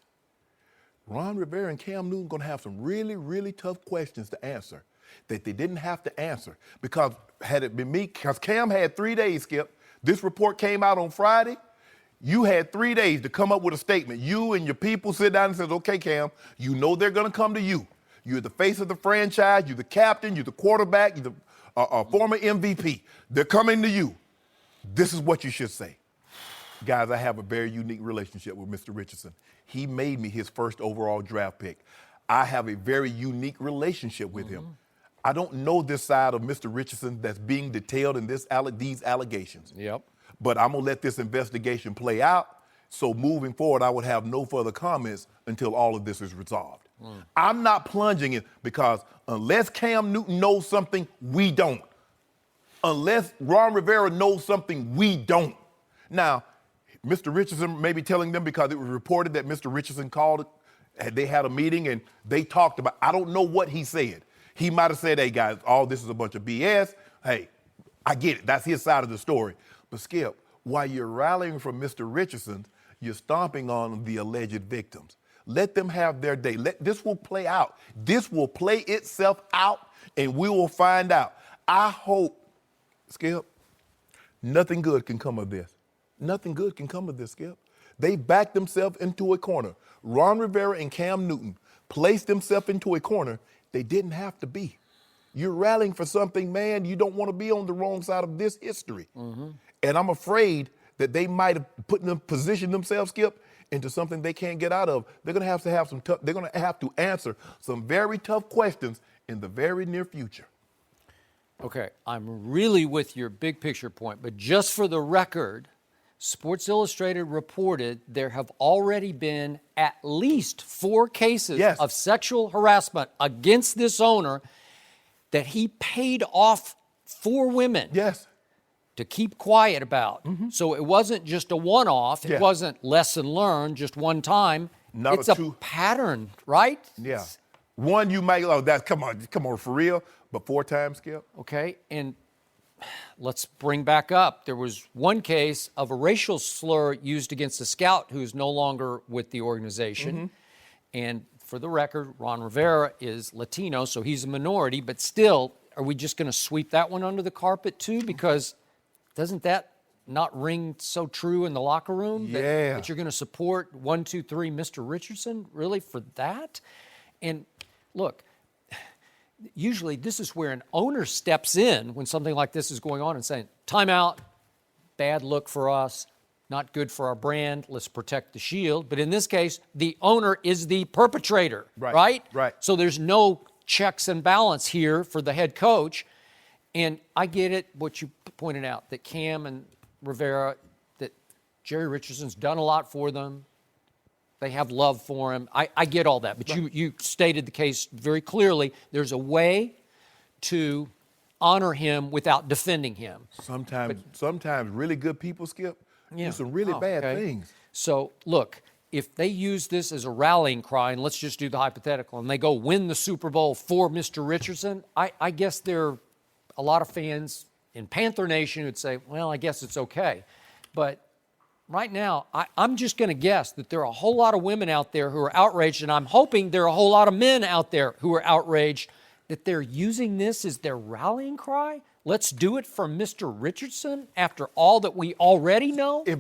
Ron Rivera and Cam Newton are going to have some really, really tough questions to answer that they didn't have to answer. Because had it been me, because Cam had 3 days, Skip. This report came out on Friday. You had 3 days to come up with a statement. You and your people sit down and says, okay, Cam, you know they're going to come to you. You're the face of the franchise. You're the captain. You're the quarterback. You're the former MVP. They're coming to you. This is what you should say. Guys, I have a very unique relationship with Mr. Richardson. He made me his first overall draft pick. I have a very unique relationship with him. I don't know this side of Mr. Richardson that's being detailed in these allegations. Yep. But I'm going to let this investigation play out. So moving forward, I would have no further comments until all of this is resolved. I'm not plunging in because unless Cam Newton knows something, we don't. Unless Ron Rivera knows something, we don't. Now, Mr. Richardson may be telling them because it was reported that Mr. Richardson called, they had a meeting and they talked about, I don't know what he said. He might have said, hey, guys, all this is a bunch of BS. Hey, I get it. That's his side of the story. But Skip, while you're rallying for Mr. Richardson, you're stomping on the alleged victims. Let them have their day. This will play out. This will play itself out, and we will find out. I hope, Skip, nothing good can come of this. Nothing good can come of this, Skip. They backed themselves into a corner. Ron Rivera and Cam Newton placed themselves into a corner they didn't have to be. You're rallying for something, man, you don't want to be on the wrong side of this history. And I'm afraid that they might have positioned themselves, Skip, into something they can't get out of. They're going to have to answer some very tough questions in the very near future. Okay, I'm really with your big picture point, but just for the record, Sports Illustrated reported there have already been at least 4 cases Yes. of sexual harassment against this owner that he paid off 4 women Yes. to keep quiet about. So it wasn't just a one-off. It Yeah. wasn't lesson learned, just one time. Not it's a a two- pattern, right? Yeah. One you might, oh, that's, come on, for real. But 4 times, Skip? Okay, and let's bring back up. There was one case of a racial slur used against a scout who is no longer with the organization. And for the record, Ron Rivera is Latino, so he's a minority. But still, are we just going to sweep that one under the carpet too? Because doesn't that not ring so true in the locker room? Yeah. That you're going to support 1, 2, 3, Mr. Richardson, really, for that? And look, usually this is where an owner steps in when something like this is going on and saying, timeout, bad look for us, not good for our brand, let's protect the shield. But in this case, the owner is the perpetrator, right? Right. So there's no checks and balance here for the head coach. And I get it, what you pointed out, that Cam and Rivera, that Jerry Richardson's done a lot for them. They have love for him. I get all that, but you stated the case very clearly. There's a way to honor him without defending him. Sometimes really good people, Skip, do some really bad things. So, look, if they use this as a rallying cry, and let's just do the hypothetical, and they go win the Super Bowl for Mr. Richardson, I guess there are a lot of fans in Panther Nation who'd say, well, I guess it's okay. But right now, I'm just going to guess that there are a whole lot of women out there who are outraged, and I'm hoping there are a whole lot of men out there who are outraged that they're using this as their rallying cry. Let's do it for Mr. Richardson after all that we already know. If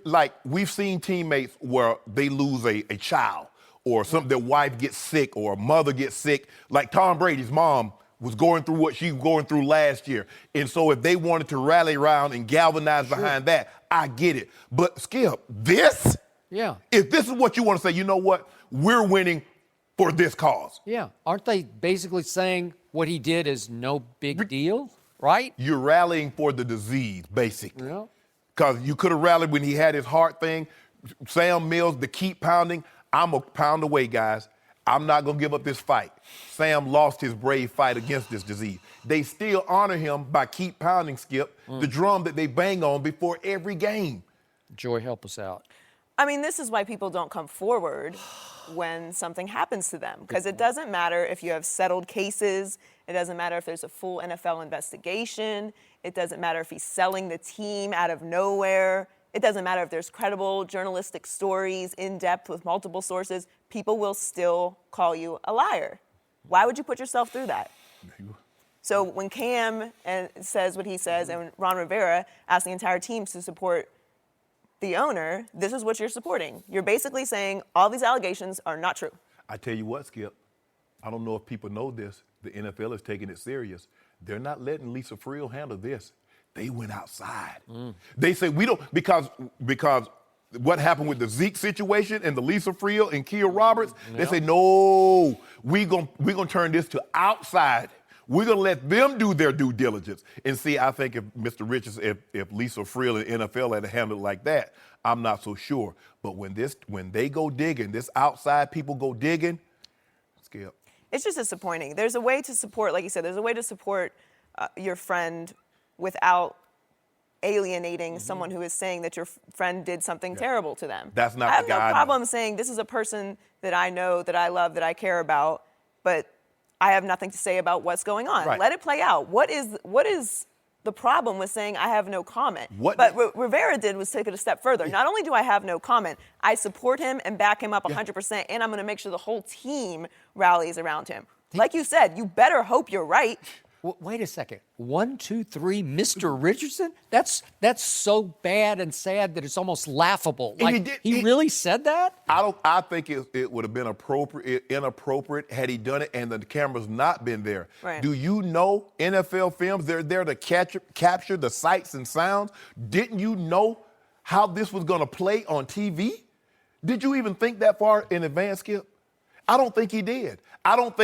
like we've seen teammates where they lose a child or their wife gets sick or a mother gets sick, like Tom Brady's mom was going through what she was going through last year. And so if they wanted to rally around and galvanize behind that, I get it. But Skip, this? Yeah. If this is what you want to say, you know what? We're winning for this cause. Yeah. Aren't they basically saying what he did is no big deal, right? You're rallying for the disease, basically. Yeah. Because you could have rallied when he had his heart thing. Sam Mills, to keep pounding, I'm a pound away, guys. I'm not going to give up this fight. Sam lost his brave fight against this disease. They still honor him by keep pounding, Skip, the drum that they bang on before every game. Joy, help us out. I mean, this is why people don't come forward when something happens to them, because it doesn't matter if you have settled cases. It doesn't matter if there's a full NFL investigation. It doesn't matter if he's selling the team out of nowhere. It doesn't matter if there's credible journalistic stories in depth with multiple sources. People will still call you a liar. Why would you put yourself through that? So when Cam says what he says and Ron Rivera asks the entire team to support the owner, this is what you're supporting. You're basically saying all these allegations are not true. I tell you what, Skip, I don't know if people know this. The NFL is taking it serious. They're not letting Lisa Friel handle this. They went outside. They say we don't, because what happened with the Zeke situation and the Lisa Friel and Kia Roberts, they say, no, we're gonna turn this to outside. We're going to let them do their due diligence. And see, I think if Mr. Richardson, if Lisa Friel and NFL had handled it like that, I'm not so sure. But when they go digging, this outside people go digging, Skip. It's just disappointing. There's a way to support, like you said, there's a way to support your friend without alienating someone who is saying that your friend did something terrible to them. That's not I have the guy no I know. problem saying this is a person that I know, that I love, that I care about, but I have nothing to say about what's going on. Right. Let it play out. What is the problem with saying I have no comment? What Rivera did was take it a step further. Not only do I have no comment, I support him and back him up 100%, and I'm going to make sure the whole team rallies around him. Like you said, you better hope you're right. Wait a second. 1, 2, 3, Mr. Richardson? That's so bad and sad that it's almost laughable. Like he really said that? I think it would have been inappropriate had he done it and the camera's not been there. Right. Do you know NFL films, they're there to capture the sights and sounds? Didn't you know how this was going to play on TV? Did you even think that far in advance, Skip? I don't think he did. I don't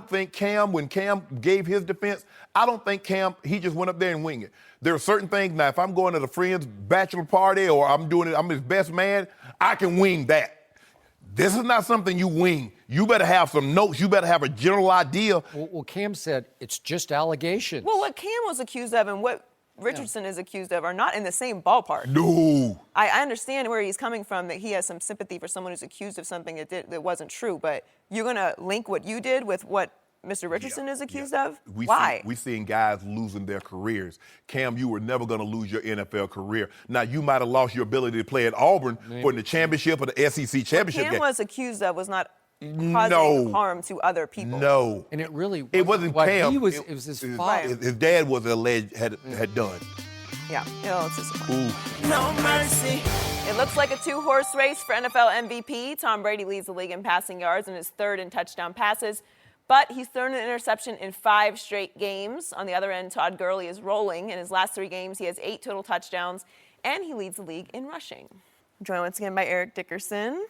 think Cam, when Cam gave his defense, I don't think Cam, he just went up there and wing it. There are certain things, now if I'm going to the friend's bachelor party or I'm his best man, I can wing that. This is not something you wing. You better have some notes. You better have a general idea. Well, Cam said it's just allegations. Well, what Cam was accused of and what Richardson is accused of are not in the same ballpark. No. I understand where he's coming from, that he has some sympathy for someone who's accused of something that wasn't true, but you're going to link what you did with what Mr. Richardson is accused of? Why? We're seeing guys losing their careers. Cam, you were never going to lose your NFL career. Now, you might have lost your ability to play at Auburn for the championship or the SEC championship What Cam game. was accused of was not causing harm to other people. No. And it really It wasn't what Cam. It was his father. His dad was alleged, had done. Yeah. It's just, Ooh. No mercy. it looks like a two-horse race for NFL MVP. Tom Brady leads the league in passing yards and is third in touchdown passes, but he's thrown an interception in 5 straight games. On the other end, Todd Gurley is rolling. In his last 3 games, he has 8 total touchdowns, and he leads the league in rushing. I'm joined once again by Eric Dickerson.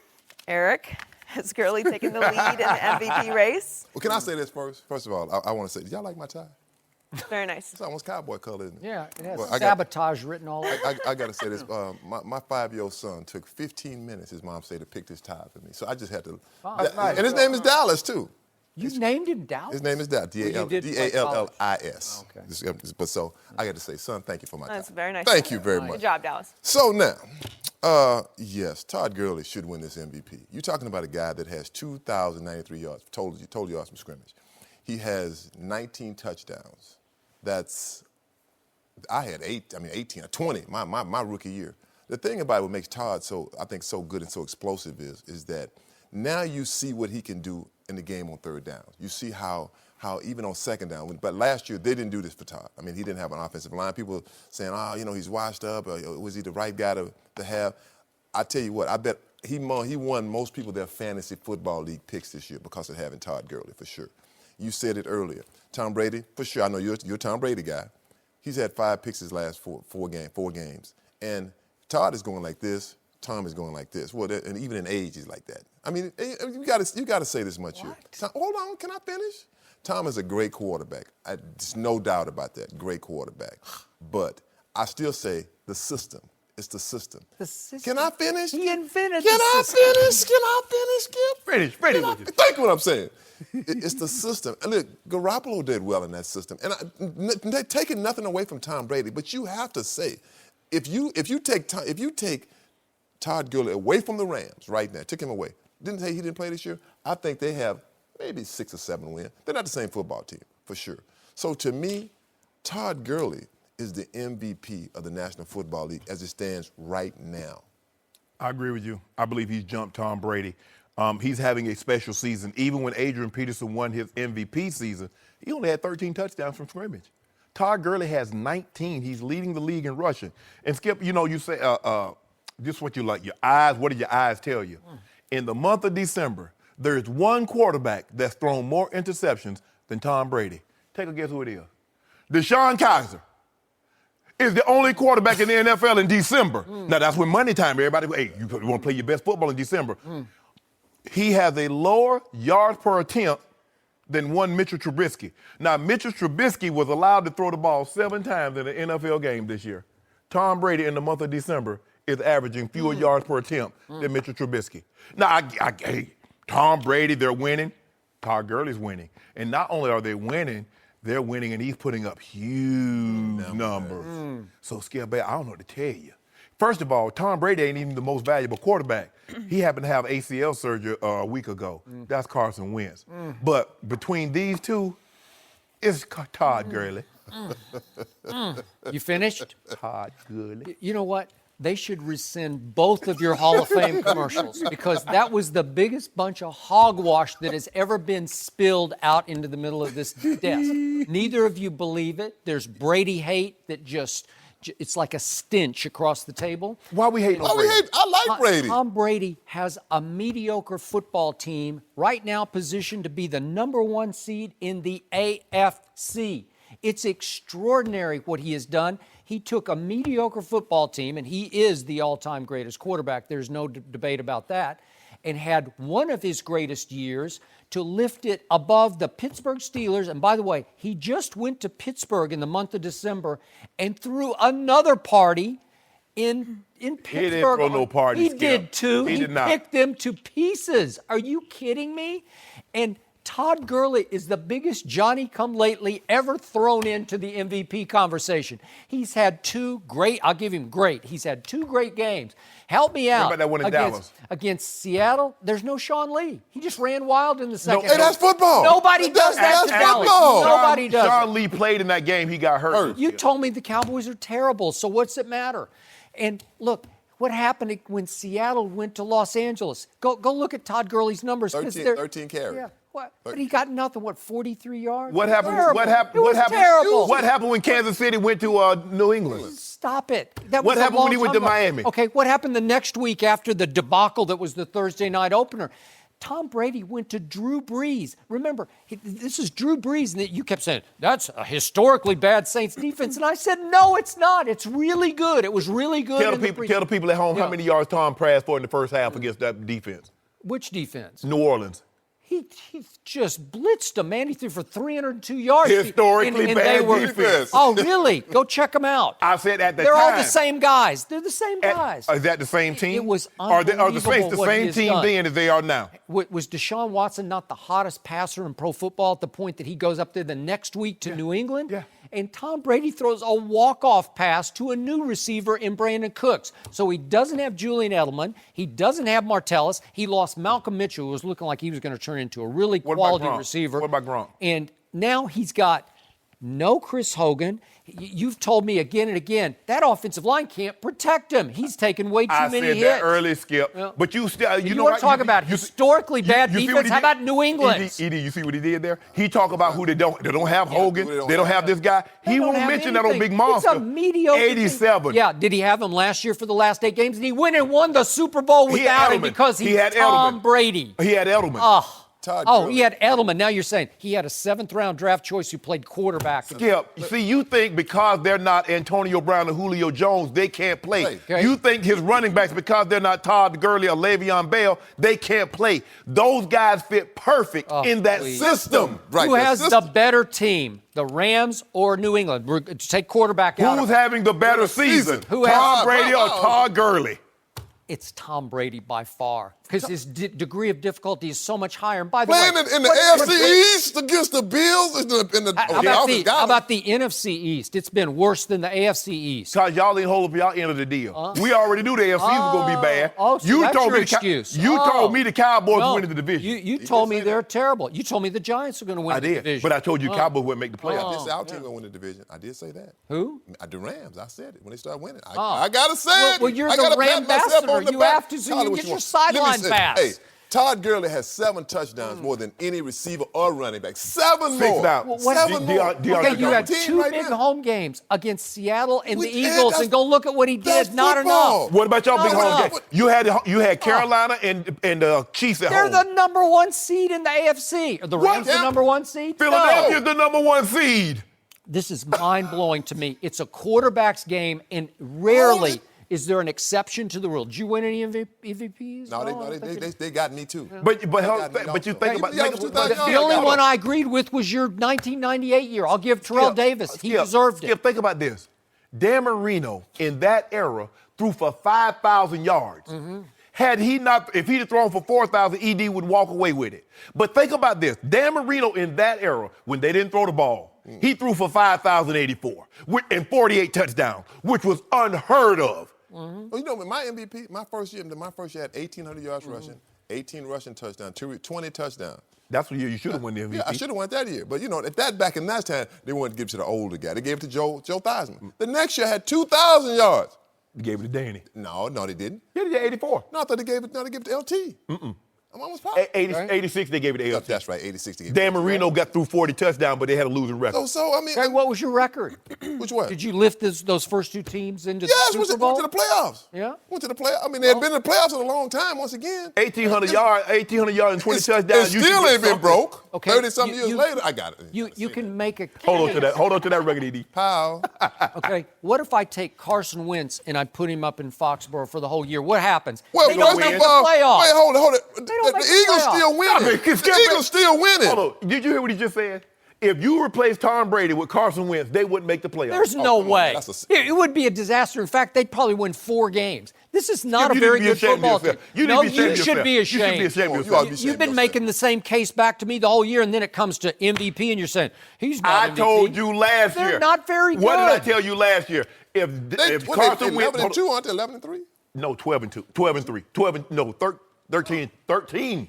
Eric, has Gurley taken the lead in the MVP race? Well, can I say this first? First of all, I want to say, did y'all like my tie? Very nice. It's almost cowboy color, isn't it? Yeah, it has Well, sabotage written all over. I got to say this. My 5-year-old son took 15 minutes, his mom said, to pick this tie for me. So I just had to. And his name is Dallas, too. You named him Dallas? His name is Dallas. you did play D-A-L-L-I-S. Okay. But so I got to say, son, thank you for my time. That's very nice. Thank you very much. Good job, Dallas. So now, yes, Todd Gurley should win this MVP. You're talking about a guy that has 2,093 yards, total yards from scrimmage. He has 19 touchdowns. I had 18 or 20, my rookie year. The thing about what makes Todd so good and so explosive is that now you see what he can do in the game on third down. You see how even on second down, but last year they didn't do this for Todd. I mean, he didn't have an offensive line. People saying, he's washed up, or was he the right guy to have? I tell you what, I bet he won most people their fantasy football league picks this year because of having Todd Gurley, for sure. You said it earlier. Tom Brady, for sure. I know you're a Tom Brady guy. He's had 5 picks his last four games. And Todd is going like this. Tom is going like this. Well, and even in age, he's like that. I mean, you got to say this much here. Tom, hold on, can I finish? Tom is a great quarterback. There's no doubt about that. Great quarterback. But I still say the system. It's the system. The system. Can I finish? He invented Can the I system. finish? Can I finish, Skip? Finish. Think what I'm saying. It's the system. And look, Garoppolo did well in that system. And taking nothing away from Tom Brady, but you have to say, if you take Todd Gurley away from the Rams right now, took him away, didn't say he didn't play this year, I think they have maybe 6 or 7 wins. They're not the same football team, for sure. So to me, Todd Gurley is the MVP of the National Football League as it stands right now. I agree with you. I believe he's jumped Tom Brady. He's having a special season. Even when Adrian Peterson won his MVP season, he only had 13 touchdowns from scrimmage. Todd Gurley has 19. He's leading the league in rushing. And Skip, you say, this is what you like, your eyes, what did your eyes tell you? In the month of December, there's one quarterback that's thrown more interceptions than Tom Brady. Take a guess who it is. Deshaun Kaiser is the only quarterback in the NFL in December. Now, that's when money time, everybody, hey, you want to play your best football in December. He has a lower yards per attempt than one Mitchell Trubisky. Now, Mitchell Trubisky was allowed to throw the ball 7 times in an NFL game this year. Tom Brady in the month of December is averaging fewer yards per attempt than Mitchell Trubisky. Now, Tom Brady, they're winning. Todd Gurley's winning. And not only are they winning, they're winning, and he's putting up huge numbers. So, Skip, I don't know what to tell you. First of all, Tom Brady ain't even the most valuable quarterback. He happened to have ACL surgery a week ago. That's Carson Wentz. But between these two, it's Todd Gurley. You finished? Todd Gurley. You know what? They should rescind both of your Hall of Fame commercials because that was the biggest bunch of hogwash that has ever been spilled out into the middle of this desk. Neither of you believe it. There's Brady hate that it's like a stench across the table. Why we hate Brady? I like Brady. Tom Brady has a mediocre football team right now positioned to be the #1 seed in the AFC. It's extraordinary what he has done. He took a mediocre football team, and he is the all-time greatest quarterback. There's no debate about that. and had one of his greatest years to lift it above the Pittsburgh Steelers. And by the way, he just went to Pittsburgh in the month of December and threw another party in Pittsburgh. He didn't throw no party, He Skip. did too. He did not. Picked them to pieces. Are you kidding me? And Todd Gurley is the biggest Johnny-come-lately ever thrown into the MVP conversation. He's had I'll give him great. He's had 2 great games. Help me out. What about that one in Dallas? Against Seattle, there's no Sean Lee. He just ran wild in the second. Hey, that's football. Nobody does that to That's Dallas. football. Nobody does Sean it. Lee played in that game. He got hurt. You told me the Cowboys are terrible, so what's it matter? And look, what happened when Seattle went to Los Angeles? Go look at Todd Gurley's numbers. 13 carries. Yeah. What? But he got nothing. 43 yards? What happened? Terrible. What happened? It was what happened? terrible. What happened when Kansas City went to New England? Stop it. That What was a happened when he long went time to ago. Miami? Okay, what happened the next week after the debacle that was the Thursday night opener? Tom Brady went to Drew Brees. Remember, this is Drew Brees, and you kept saying, that's a historically bad Saints defense. And I said, no, it's not. It's really good. It was really good. Tell the people at home how many yards Tom passed for in the first half against that defense. Which defense? New Orleans. He just blitzed him, man. He threw for 302 yards. Historically bad defense. Oh, really? Go check them out. I said at the They're time. all the same guys. They're the same guys. Is that the same team? It was Are the Saints unbelievable the what he same has team done. then as they are now? Was Deshaun Watson not the hottest passer in pro football at the point that he goes up there the next week to New England? Yeah. And Tom Brady throws a walk-off pass to a new receiver in Brandon Cooks. So he doesn't have Julian Edelman. He doesn't have Martellus. He lost Malcolm Mitchell, who was looking like he was going to turn into a really quality receiver. What about Gronk? And now he's got no Chris Hogan. You've told me again and again that offensive line can't protect him. He's taken way too many hits. I said that early, Skip. Yeah. But you still, You want to talk about historically bad see defense? what he How did? about New England? Edie, you see what he did there? He talked about who they don't have Hogan. They don't have this guy. He don't won't have mention that on anything. Big Monster. It's a mediocre team. 87. Yeah, did he have him last year for the last 8 games? And he went and won the Super Bowl He had without him Edelman. because He he's had Tom Edelman. Brady. He had Edelman. Todd Oh, Gurley. he had Edelman. Now you're saying he had a 7th-round draft choice who played quarterback. Skip, see, you think because they're not Antonio Brown and Julio Jones, they can't play. Okay. You think his running backs, because they're not Todd Gurley or Le'Veon Bell, they can't play. Those guys fit perfect in that please. system. Right, Who the has system. the better team, the Rams or New England? Take quarterback out. Who's having the better season? Who has- Tom Brady or Todd Gurley? It's Tom Brady by far because his degree of difficulty is so much higher. And by the way, Playing in the AFC East against the Bills in the how about the NFC East? It's been worse than the AFC East. Because y'all didn't hold up y'all end of the deal. We already knew the AFC was going to be bad. So that's your excuse. You told me the Cowboys No, winning the division. You told me they're terrible. You told me the Giants are going to win I the did, division. but I told you Cowboys wouldn't make the I playoffs. did say our team will win the division. I did say that. Who? The Rams. I said it when they started winning. I gotta say it. Well, you're I the gotta Ram pat myself ambassador. on the You back. have to, so Call it you what get your want. sideline Let me say, pass. Hey, Todd Gurley has 7 touchdowns more than any receiver or running back. 7 Six more. now. Well, what- 7 more. Okay, you had Team 2 right big now. home games against Seattle and the And Eagles, that's- and go look at what he that's did. Not football. enough. What about y'all big No, home no. game? You had Carolina and the Chiefs at They're home. the number 1 seed in the AFC. Are the Rams the Yeah. number 1 seed? Philadelphia's No. the number 1 seed. This is mind-blowing to me. It's a quarterback's game, and rarely is there an exception to the rule. Did you win any MVPs? No, they got me too. But They got me you also. think about Yeah, think but about- you The only got one it. I agreed with was your 1998 year. I'll give Terrell Davis. He deserved it. Skip, think about this. Dan Marino in that era threw for 5,000 yards. Had he not, if he'd have thrown for 4,000, ED would walk away with it. But think about this. Dan Marino in that era, when they didn't throw the ball, he threw for 5,084 and 48 touchdowns, which was unheard of. Well, you know, my MVP, my first year had 1,800 yards rushing, 18 rushing touchdowns, 20 touchdowns. That's the year you should have won the MVP. Yeah, I should have won that year. But, you know, back in that time, they wanted to give it to the older guy. They gave it to Joe Theismann. The next year had 2,000 yards. You gave it to Danny. No, they didn't. Yeah, they did 84. No, I thought they gave it to LT. I'm almost positive. 86, they gave it to LT. That's right, 86. They gave Dan it to Marino got through 40 touchdowns, but they had a losing record. So I mean, Okay, what was your record? which one? Did you lift those first 2 teams into Yes, the went Super to Bowl? the playoffs. Yeah? Went to the playoffs. I mean, they had been in the playoffs in a long time once again. 1,800 yards and 20 touchdowns. It still ain't been broke. Okay. 30-something years later, I got it. You can make a case. Hold on to that record, Edie. Pow. Okay. What if I take Carson Wentz and I put him up in Foxborough for the whole year? What happens? Well, They don't first make of the all, playoffs. wait, hold it. don't The make the Eagles playoffs. still winning. The Eagles still winning. Hold on. Did you hear what he just said? If you replace Tom Brady with Carson Wentz, they wouldn't make the playoffs. There's no come on, way. man. That's It would be a disaster. In fact, they'd probably win 4 games. This is not a You very need to be good ashamed football of team. yourself. You need No, to be ashamed you of should yourself. be You should be ashamed. ashamed of You ought to be yourself. ashamed You've been of making the same case back to me the whole year, and then it comes to MVP, and you're saying, he's not I MVP. told you last year. They're not very What did I good. tell you last year? If They Carson Wentz, 11-2, aren't they 11-3? no, 12-2, 12-3, 13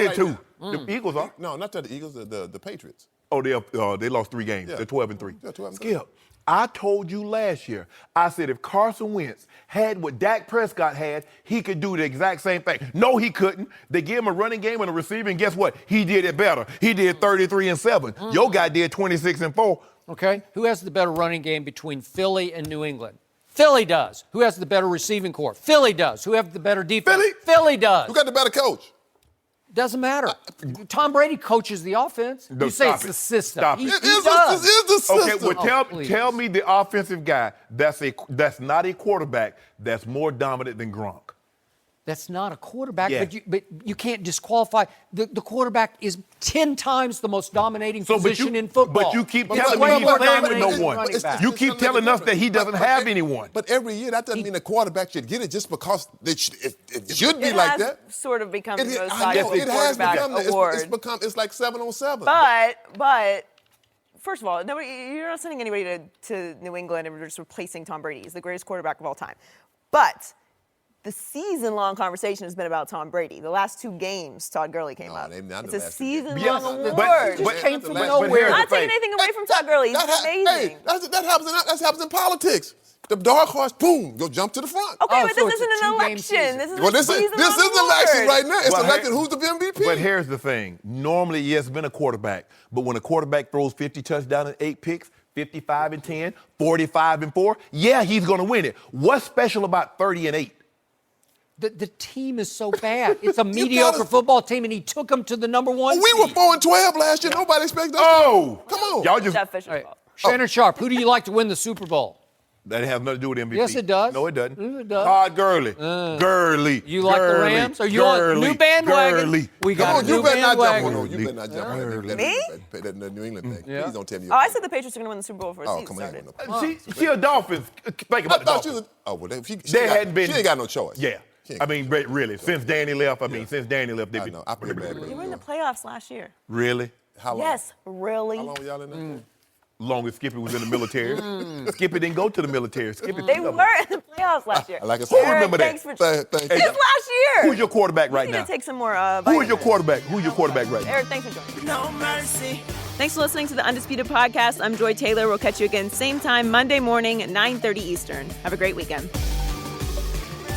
and 2. The Eagles are. No, not the Eagles, the Patriots. Oh, they lost 3 games. Yeah. They're 12-3. Yeah, 12-3. Skip, I told you last year. I said if Carson Wentz had what Dak Prescott had, he could do the exact same thing. No, he couldn't. They gave him a running game and a receiver, and guess what? He did it better. He did 33-7. Your guy did 26-4. Okay? Who has the better running game between Philly and New England? Philly does. Who has the better receiving core? Philly does. Who have the better defense? Philly? Philly does. Who got the better coach? Doesn't matter. Tom Brady coaches the offense. No, You say stop it's it. the system. Stop He, it. he It does. is the system. Okay, well, please. tell me the offensive guy that's not a quarterback that's more dominant than Gronk. That's not a quarterback, Yeah. but you can't disqualify. The quarterback is 10 times the most dominating position in football. But you keep But telling wait, me he's wait, playing wait, with no wait, one. but it's- You it's keep gonna make telling a us that he difference. doesn't have anyone. But every year, that doesn't mean a quarterback should get it just because it should be It like has that. sort of become the most I know, valuable it has quarterback become. award. It's like 7-on-7. But first of all, you're not sending anybody to New England and just replacing Tom Brady. He's the greatest quarterback of all time. But the season-long conversation has been about Tom Brady. The last 2 games, Todd Gurley came up. not It's the a last 2 games. season-long Yes, award. but came from but nowhere. here's the Not taking thing. anything away from Todd Gurley. He's amazing. That happens in politics. The dark horse, boom, go jump to the front. Okay, Oh, but so this it's a isn't an 2-game election. season. This is Well, a this is season-long election award. right now. It's Well, elected who's the MVP. But here's the thing. Normally, yes, it's been a quarterback. But when a quarterback throws 50 touchdowns and 8 picks, 55-10, 45-4, yeah, he's going to win it. What's special about 30-8? The team is so bad. It's a mediocre football team, and he took them to the number 1 we were seed. 4-12 last year. Nobody expected us. Oh! Come on. Y'all just... Jeff Fisher's All right. fault. Shannon Sharp, who do you like to win the Super Bowl? That has nothing to do with MVP. Yes, it does. No, it doesn't. Yes, it does. Todd Gurley. Gurley. You like the Gurley. Rams? Are you on new bandwagon? Gurley. We Come got on, a you new better not jump bandwagon. on. You better not jump on that New England thing. Yeah. Please don't tell me. Oh, I said the Patriots are going to win the Super Bowl before the Oh, season come on. started. She a Dolphins. Think I about the thought she Dolphins. was. Oh, well, she hadn't been. She ain't got no choice. Yeah. She ain't I mean, really, since Danny left, since Danny left, I know. I feel bad. They were in the playoffs last year. Really? How long? Yes, really. How long were y'all in there? Long as Skippy was in the military. Skippy didn't go to the military. Skippy They took were over. in the playoffs last year. I like it. Who remember that? Thanks for Thank This you. last year. Who's your quarterback right I now? need to take some more. Who is your quarterback? Who's your quarterback right now? Eric, thanks for joining. No mercy. Thanks for listening to the Undisputed Podcast. I'm Joy Taylor. We'll catch you again same time Monday morning at 9:30 Eastern. Have a great weekend.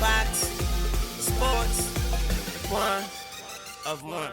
Fox Sports 1 of 1.